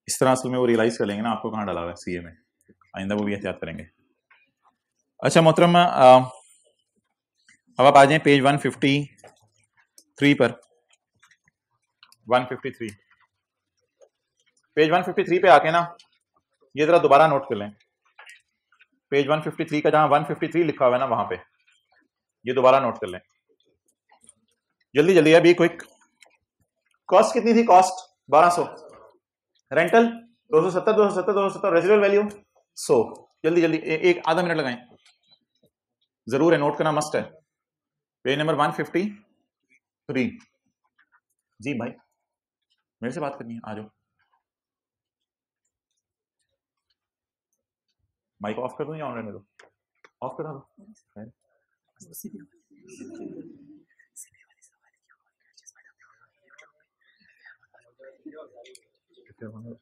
इस तरह असल में वो रियलाइज कर लेंगे ना आपको कहां डाला हुआ है सीए में, आइंदा वो भी एहतियात करेंगे। अच्छा मोहतरम, अब आप आ जाएं पेज 153 पर। 153 पेज 153 पे आके ना ये जरा दोबारा नोट कर लें। पेज 153 का जहां 153 लिखा हुआ है ना वहां पे ये दोबारा नोट कर लें, जल्दी जल्दी। अभी क्विक। कॉस्ट कितनी थी? Cost 1200, rental 270 270 270, residual value 100। जल्दी जल्दी एक आधा मिनट लगाएं, जरूर है, नोट करना मस्ट है। Page number 153। जी भाई मेरे से बात करनी है, आ जाओ। माइक ऑफ कर दूं या ऑन रहने दो? ऑफ करा दो।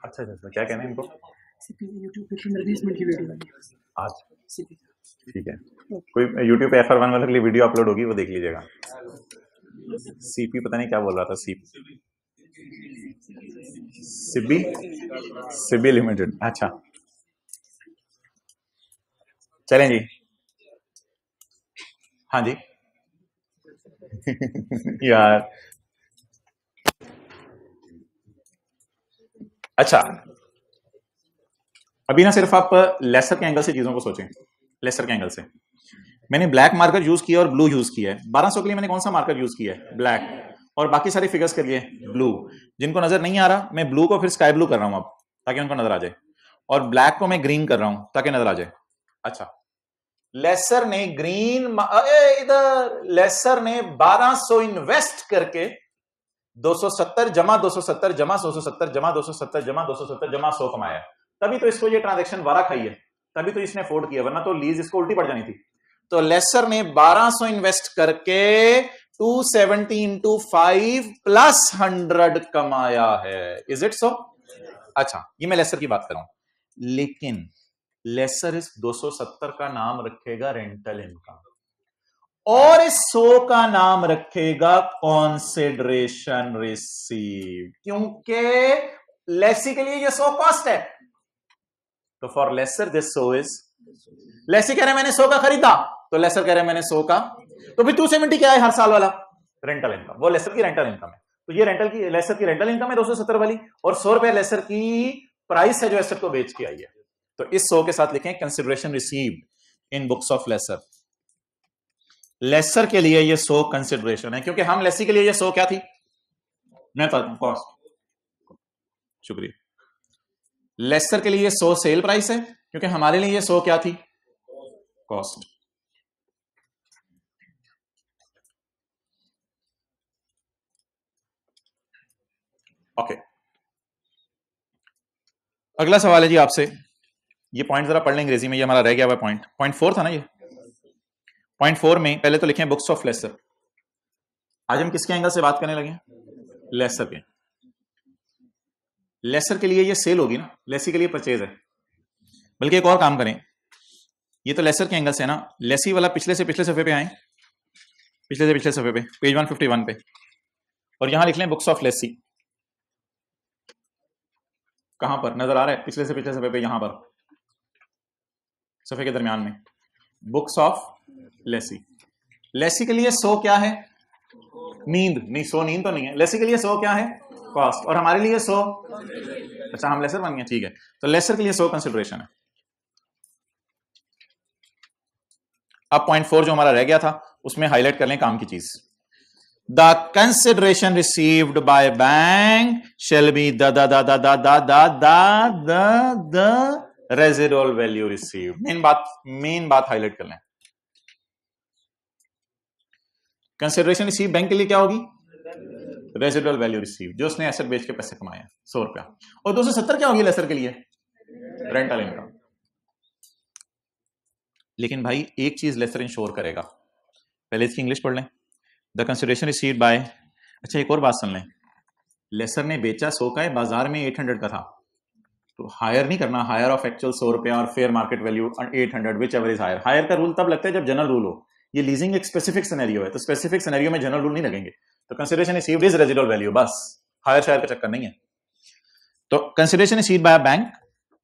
अच्छा अच्छा, क्या कहना है इनको? आज ठीक है, कोई YouTube पे FR1 वाले के लिए वीडियो अपलोड होगी, वो देख लीजिएगा। सीपी पता नहीं क्या बोल रहा था, सिबी लिमिटेड। अच्छा चलें जी। हाँ जी यार अच्छा, अभी ना सिर्फ आप लेसर के एंगल से चीजों को सोचें। लेसर के एंगल से मैंने ब्लैक मार्कर यूज किया और ब्लू यूज किया है। 1200 के लिए मैंने कौन सा मार्कर यूज किया है? ब्लैक। और बाकी सारे फिगर्स के लिए ब्लू। जिनको नजर नहीं आ रहा मैं ब्लू को फिर स्काई ब्लू कर रहा हूं अब, ताकि उनको नजर आ जाए, और ब्लैक को मैं ग्रीन कर रहा हूं ताकि नजर आ जाए। अच्छा, लेसर ने ग्रीन इधर लेसर ने 1200 इन्वेस्ट करके 270 जमा 270 जमा 270 जमा 270 जमा 270 जमा 100 कमाया, तभी तो इसको ये ट्रांजैक्शन वारा खाई है, तभी तो इसने अफोर्ड किया, वरना तो लीज इसको उल्टी पड़ जानी थी। तो लेसर ने 1200 इन्वेस्ट करके 270 इंटू 5 प्लस 100 कमाया है। Is it so? अच्छा, ये मैं लेसर की बात कर रहा हूं, लेकिन लेसर इस 270 का नाम रखेगा रेंटल इनकम और इस 100 का नाम रखेगा कॉन्सिडरेशन रिसीव, क्योंकि लेसी के लिए ये 100 कॉस्ट है। तो for lessor this 100 is, lessee कह रहे मैंने 100 का खरीदा, तो लेसर कह रहे मैंने 100 का, तो फिर 270 क्या है हर साल वाला? Rental income. वो लेसर की रेंटल इनकम है, तो ये रेंटल की लेसर की रेंटल इनकम है 270 वाली, और 100 रुपए लेसर की प्राइस है जो एसेट को बेच के आई है। तो इस 100 के साथ लिखें consideration received in books of lessor. Lessor के लिए ये 100 कंसिडरेशन है, क्योंकि हम लेसी के लिए ये 100 क्या थी? मैं बताता हूं, कॉस्ट। शुक्रिया। लेसर के लिए ये 100 सेल प्राइस है, क्योंकि हमारे लिए ये 100 क्या थी? कॉस्ट। ओके, अगला सवाल है जी आपसे, ये पॉइंट जरा पढ़ लें अंग्रेजी में, ये हमारा रह गया हुआ पॉइंट 4 था ना ये। पॉइंट 4 में पहले तो लिखें बुक्स ऑफ लेसर। आज हम किसके एंगल से बात करने लगे? लेसर के। लेसर के लिए ये सेल होगी ना, लेसी के लिए परचेज है। बल्कि एक और काम करें, ये तो लेसर के एंगल से है ना, लेसी वाला पिछले से पिछले सफे पे आए, पिछले से पिछले सफे पे, पेज 151 पे, और यहां लिख लें बुक्स ऑफ लेसी। कहां पर नजर आ रहा है? पिछले से पिछले सफे पे, यहां पर सफे के दरमियान में, बुक्स ऑफ लेसी। लेसी के लिए सो क्या है? नींद नहीं, सो नींद तो नहीं है। लेसी के लिए सो क्या है? कॉस्ट। और हमारे लिए सो, अच्छा हम लेसर बन गए, ठीक है। तो लेसर के लिए सो कंसिडरेशन है। अब पॉइंट 4 जो हमारा रह गया था उसमें हाईलाइट कर लें काम की चीज। The consideration received by bank shall be the residual value received. Main बात हाईलाइट कर लें। कंसिडरेशन रिसीव बैंक के लिए क्या होगी? रेजिडुअल वैल्यू रिसीव, जो उसने एसेट बेच के पैसे कमाए 100 रुपया। और 270 क्या होगी लेसर के लिए? Rental income. लेकिन भाई एक चीज लेसर इंश्योर करेगा, पहले इसकी इंग्लिश पढ़ लें। द कंसिडरेशन रिसीव्ड बाय, अच्छा एक और बात सुन लें, लेसर ने बेचा 100 का है, बाजार में 800 का था, तो हायर नहीं करना, हायर ऑफ एक्चुअल 100 रुपया और fair market value 800, whichever is higher. Higher का रूल तब लगता है जब जनरल रूल हो। ये लीजिंग एक स्पेसिफिक सिनेरियो है, तो स्पेसिफिक सिनेरियो में जनरल रूल नहीं लगेंगे। तो consideration received is residual value, बस हायर शायर का चक्कर नहीं है। तो consideration received by a bank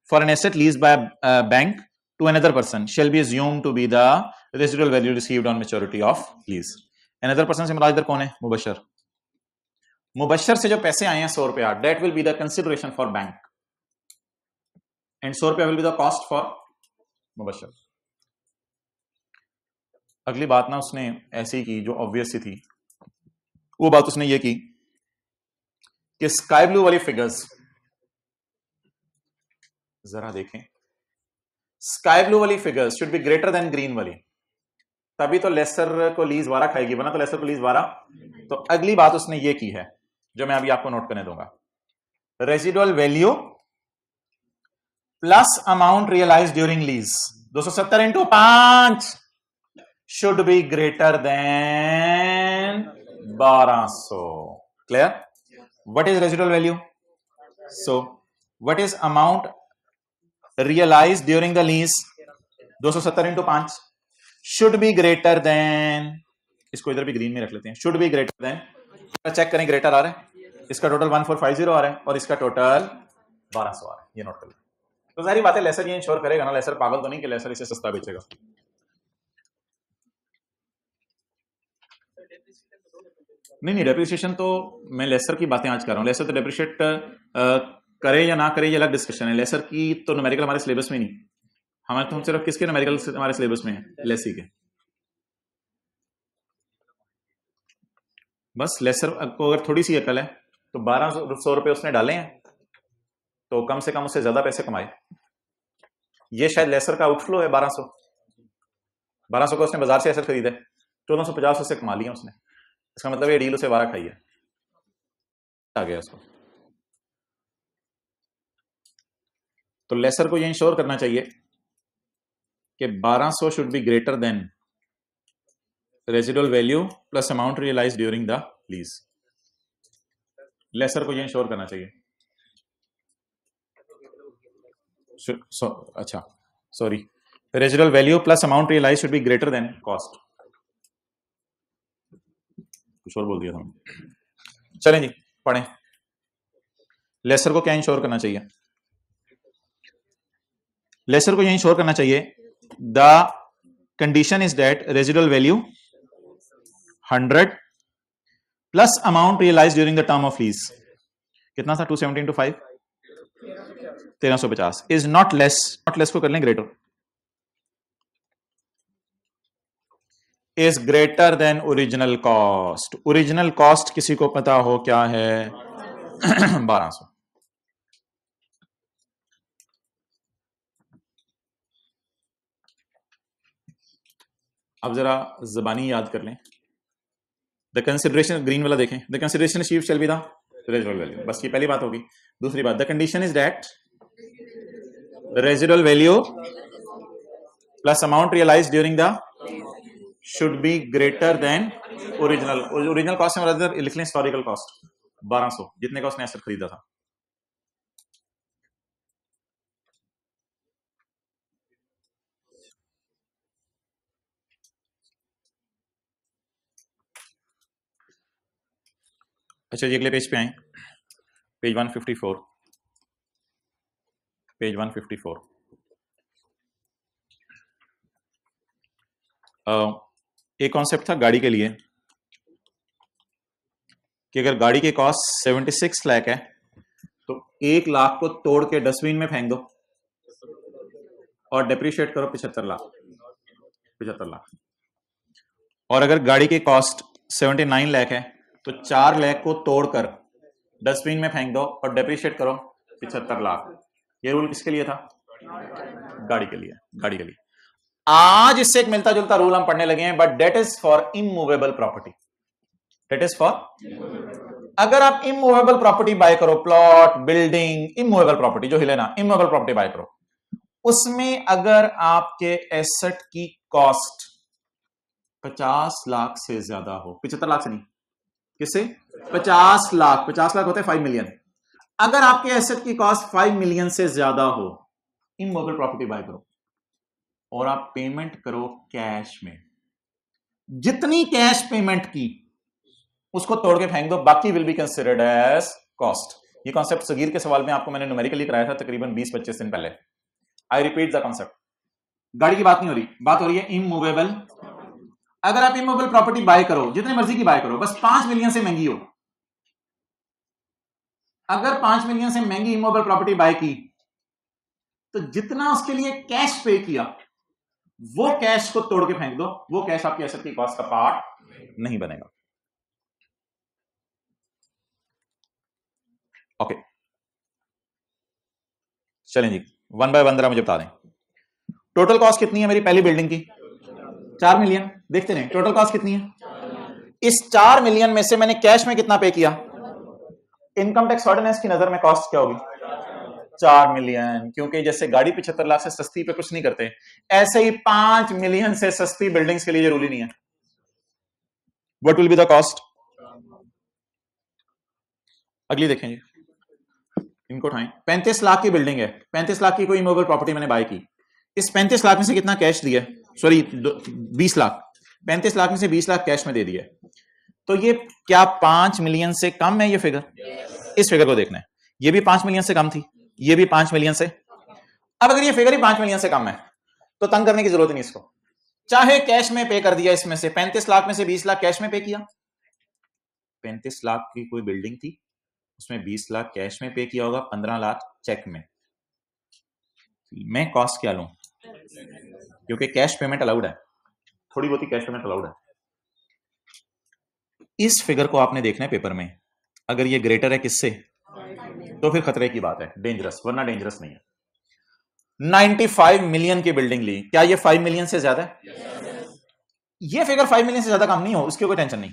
for an asset leased by a bank to another person shall be assumed to be the residual value received on maturity of lease. Another person से मुराद इधर कौन है? मुबशर। मुबशर से जो पैसे आए हैं 100 रुपया, that will be the consideration for bank and 100 रुपया will be the cost for Mubashar. अगली बात ना उसने ऐसी की जो ऑब्वियस सी थी, वो बात उसने ये की कि स्काई ब्लू वाली फिगर्स जरा देखें, स्काई ब्लू वाली figures should be greater then green वाली, तभी तो लेसर को लीज वारा खाएगी, वरना तो लेसर को लीज वारा। तो अगली बात उसने ये की है जो मैं अभी आपको नोट करने दूंगा, residual value plus amount realise during lease 270 into 5 should be greater than 1200. Clear? What is residual value? So, what is amount realized during the lease? 270 into 5 should be greater than, इसको इधर भी green में रख लेते हैं, should be greater than, check करें greater आ रहा है, इसका टोटल 1450 आ रहा है और इसका टोटल 1200 आ रहा है, ये नोट कर लें। तो सारी बातें लेसर ये इंश्योर करेगा ना, लेसर पागल तो नहीं कि लेसर इसे सस्ता बेचेगा। नहीं, डेप्रिसिएशन तो मैं लेसर की बातें आज कर रहा हूँ। लेसर तो डेप्रिशिएट करे या ना करे ये अलग डिस्कशन है। लेसर की तो न्यूमेरिकल हमारे सिलेबस में नहीं, हमारे तो हम सिर्फ किसके न्यूमेरिकल हमारे सिलेबस में है? लेसी के। बस लेसर को अगर थोड़ी सी अकल है तो 1200 रुपए उसने डाले हैं तो कम से कम उससे ज्यादा पैसे कमाए। ये शायद लेसर का आउटफ्लो है 1200 का उसने बाजार से एसेट खरीदा है, 1450 उससे कमा लिया उसने। इसका मतलब ये डील उसे वारा खाई है, आ गया उसको। तो लेसर को ये इंश्योर करना चाहिए कि 1200 should be greater than residual value plus amount realise during the lease. Lessor को ये इंश्योर करना चाहिए। अच्छा sorry, residual value plus amount realise should be greater than cost, कुछ और बोल दिया था। चलें जी पढ़ें, लेसर को क्या इंश्योर करना चाहिए? लेसर को यह इंश्योर करना चाहिए the condition is that residual value 100 plus amount realise during the term of lease, कितना था? 270 into 5 1350 is not less, not less को कर लें greater, is greater than original cost. Original cost किसी को पता हो क्या है? 1200। अब जरा जबानी याद कर लें, द कंसिडरेशन, ग्रीन वाला देखें, the consideration achieved shall be the residual value, बस ये पहली बात होगी। दूसरी बात, the condition is that residual value plus amount realise during the should be greater than original. Original cost में मतलब लिख लें हिस्टोरिकल कॉस्ट 1200, जितने का उसने एसेट खरीदा था। अच्छा जी, अगले पेज पे आए, पेज 154, पेज 154। एक कॉन्सेप्ट था गाड़ी के लिए कि अगर गाड़ी की कॉस्ट 76 लाख है तो 1 लाख को तोड़ के डस्टबिन में फेंक दो और डेप्रिशिएट करो 75 लाख, 75 लाख। और अगर गाड़ी की कॉस्ट 79 लाख है तो 4 लाख को तोड़कर डस्टबिन में फेंक दो और डेप्रिशिएट करो 75 लाख। ये रूल किसके लिए था? गाड़ी के लिए, गाड़ी के लिए। आज इससे एक मिलता जुलता रूल हम पढ़ने लगे हैं, but that is for immovable property. That is for, अगर आप इमूवेबल प्रॉपर्टी बाय करो, प्लॉट, बिल्डिंग, इमूवेबल प्रॉपर्टी जो हिले ना, इमूवेबल प्रॉपर्टी बाय करो, उसमें अगर आपके एसेट की कॉस्ट 50 लाख से ज्यादा हो, 75 लाख से नहीं, किससे? 50 लाख, 50 लाख होते हैं 5 मिलियन। अगर आपके एसेट की कॉस्ट 5 मिलियन से ज्यादा हो, इमूवेबल प्रॉपर्टी बाय करो और आप पेमेंट करो कैश में। जितनी कैश पेमेंट की उसको तोड़ के फेंक दो, बाकी will be considered as cost. ये कॉन्सेप्ट सगीर के सवाल में आपको मैंने न्यूमेरिकली कराया था तकरीबन 20-25 दिन पहले। I repeat the concept. गाड़ी की बात नहीं हो रही, बात हो रही है इमूवेबल। अगर आप इमूवेबल प्रॉपर्टी बाय करो, जितनी मर्जी की बाय करो, बस 5 मिलियन से महंगी हो, अगर 5 मिलियन से महंगी इमूवेबल प्रॉपर्टी बाय की तो जितना उसके लिए कैश पे किया वो कैश को तोड़ के फेंक दो, वो कैश आपकी एसेट की कॉस्ट का पार्ट नहीं बनेगा। ओके, चलें जी, वन बाय वन जरा मुझे बता दें, टोटल कॉस्ट कितनी है मेरी पहली बिल्डिंग की? 4 मिलियन। देखते नहीं टोटल कॉस्ट कितनी है। इस 4 मिलियन में से मैंने कैश में कितना पे किया? इनकम टैक्स ऑर्डिनेंस की नजर में कॉस्ट क्या होगी? 4 मिलियन। क्योंकि जैसे गाड़ी 75 लाख से सस्ती पे कुछ नहीं करते, ऐसे ही 5 मिलियन से सस्ती बिल्डिंग्स के लिए जरूरी नहीं है। What will be the cost? अगली देखें जी, इनको उठाएं। 35 लाख की बिल्डिंग है, 35 लाख की कोई इमूवेबल प्रॉपर्टी मैंने बाय की। इस 35 लाख में से कितना कैश दिया? सॉरी 20 लाख। 35 लाख में से 20 लाख कैश में दे दिया। तो ये क्या 5 मिलियन से कम है ये फिगर? इस फिगर को देखना है, ये भी 5 मिलियन से कम थी, ये भी 5 मिलियन से। अब अगर ये फिगर ही 5 मिलियन से कम है तो तंग करने की जरूरत नहीं इसको, चाहे कैश में पे कर दिया। इसमें से 35 लाख में से 20 लाख कैश में पे किया, 35 लाख की कोई बिल्डिंग थी, उसमें 20 लाख कैश में पे किया होगा, 15 लाख चेक में। मैं कॉस्ट क्या लूं? क्योंकि कैश पेमेंट अलाउड है, थोड़ी बहुत ही कैश पेमेंट अलाउड है। इस फिगर को आपने देखना है पेपर में, अगर ये ग्रेटर है किससे तो फिर खतरे की बात है, डेंजरस, वरना डेंजरस नहीं है। 95 मिलियन की बिल्डिंग ली, क्या ये 5 मिलियन से ज्यादा है? ये फिगर 5 मिलियन से ज्यादा कम नहीं हो, उसकी कोई टेंशन नहीं।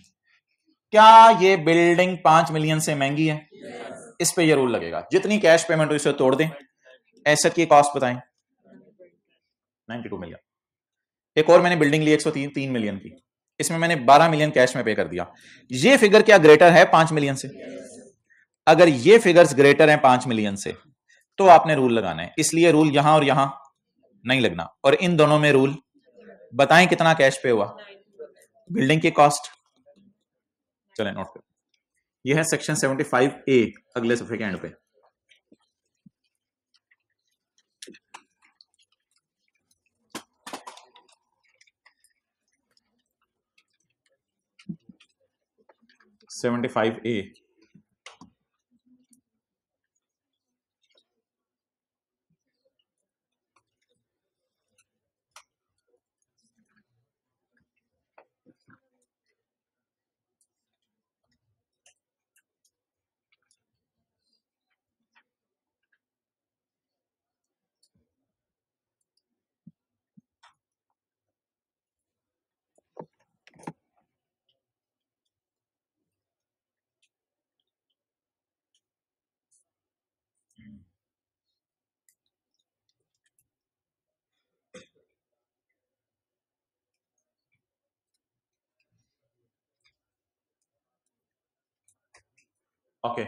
क्या ये बिल्डिंग 5 मिलियन से महंगी है? इस पे ये रूल लगेगा, जितनी कैश पेमेंट हो इसे तोड़ दें, एसेट की कॉस्ट बताएं 92 मिलियन। एक और मैंने बिल्डिंग ली 103 मिलियन की, इसमें मैंने 12 मिलियन कैश में पे कर दिया। ये फिगर क्या ग्रेटर है 5 मिलियन से? अगर ये फिगर्स ग्रेटर हैं 5 मिलियन से तो आपने रूल लगाना है, इसलिए रूल यहां और यहां नहीं लगना, और इन दोनों में रूल बताएं कितना कैश पे हुआ बिल्डिंग की कॉस्ट। चलें नोट करें, यह है सेक्शन 75A, अगले सफे के एंड पे। सेवेंटी फाइव ए, ओके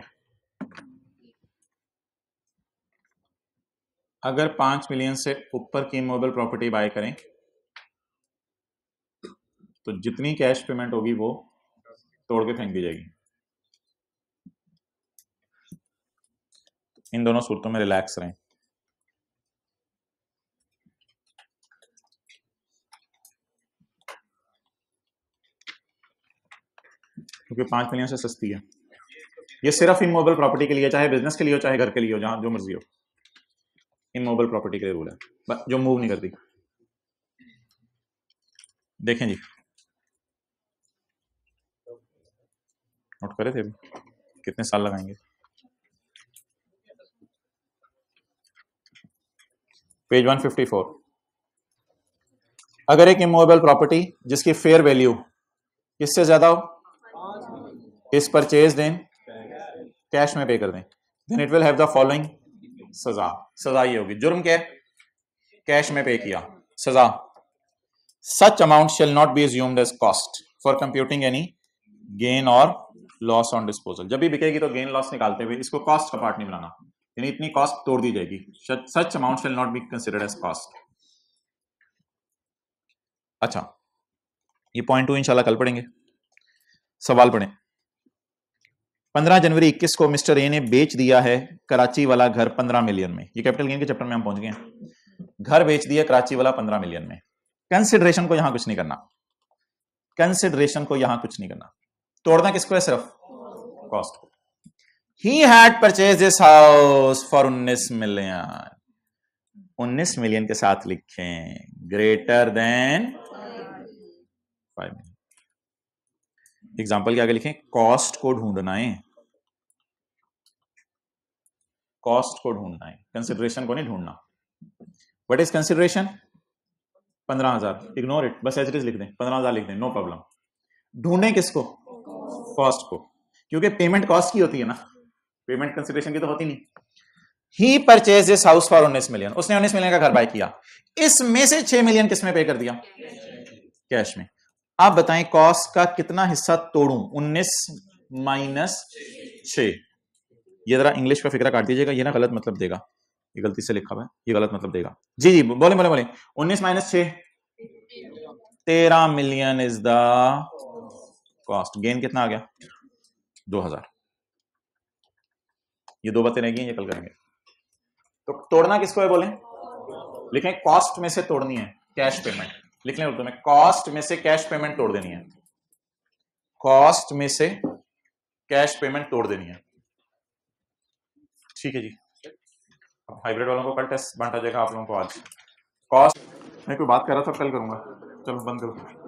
अगर 5 मिलियन से ऊपर की इमूवेबल प्रॉपर्टी बाय करें तो जितनी कैश पेमेंट होगी वो तोड़ के फेंक दी जाएगी। इन दोनों सूरतों में रिलैक्स रहें। क्योंकि 5 मिलियन से सस्ती है। ये सिर्फ इमूवेबल प्रॉपर्टी के लिए, चाहे बिजनेस के लिए हो चाहे घर के लिए हो, जहां जो मर्जी हो, इमूवेबल प्रॉपर्टी के लिए रूल है, जो मूव नहीं करती। देखें जी, नोट करे थे कितने साल लगाएंगे। पेज 154, अगर एक इमूवेबल प्रॉपर्टी जिसकी फेयर वैल्यू किससे ज्यादा हो इस परचेज देन कैश में पे कर दें, then it will have the following सजा। सजा ये होगी, जुर्म क्या है, कैश में पे किया, सजा such amount shall not be assumed as cost for computing any gain और लॉस ऑन डिस्पोजल। जब भी बिकेगी तो गेन लॉस निकालते हुए इसको कॉस्ट का पार्ट नहीं बनाना, यानी इतनी कॉस्ट तोड़ दी जाएगी। Such amount shall not be considered as cost. अच्छा, ये पॉइंट 2 इंशाल्लाह कल पढ़ेंगे। सवाल पढ़ें। 15 जनवरी 21 को मिस्टर ए ने बेच दिया है कराची वाला घर 15 मिलियन में। ये कैपिटल गेन के चैप्टर में हम पहुंच गए हैं। घर बेच दिया कराची वाला 15 मिलियन में। कंसिडरेशन को यहां कुछ नहीं करना, कंसिडरेशन को यहां कुछ नहीं करना, तोड़ना किसको है, सिर्फ कॉस्ट को। He had purchase this house for 19 million. 19 million के साथ लिखें ग्रेटर देन 5 मिलियन। एग्जाम्पल के आगे लिखें कॉस्ट को ढूंढना है, कॉस्ट को ढूंढना है, कंसिडरेशन को नहीं ढूंढना। What is consideration? 15,000, ignore it, बस एज इट इज लिख दें, 15,000 लिख दें, नो प्रॉब्लम। ढूंढे किसको? कॉस्ट को, क्योंकि पेमेंट कॉस्ट की होती है ना, पेमेंट कंसिडरेशन की तो होती नहीं। He purchase this house for 19 million, उसने 19 मिलियन का घर बाय किया, इसमें से 6 मिलियन किस में पे कर दिया? कैश में। आप बताएं कॉस्ट का कितना हिस्सा तोड़ूं? 19 माइनस 6। ये जरा इंग्लिश का फिक्रा काट दीजिएगा, ये ना गलत मतलब देगा, ये गलती से लिखा हुआ है, ये गलत मतलब देगा। जी जी बोले बोले बोले। 19 minus 6 13 million is the cost. Gain कितना आ गया? 2000। ये 2 बातें रह गई, ये कल करेंगे। तो तोड़ना किसको है बोले? लिखें कॉस्ट में से तोड़नी है कैश पेमेंट, लिख लें उर्दू में, कॉस्ट में से कैश पेमेंट तोड़ देनी है, कॉस्ट में से कैश पेमेंट तोड़ देनी है। ठीक है जी। हाइब्रिड वालों को कल टेस्ट बांटा जाएगा, आप लोगों को आज। कॉस्ट मैं कोई बात कर रहा था, कल करूंगा, चलो बंद करो।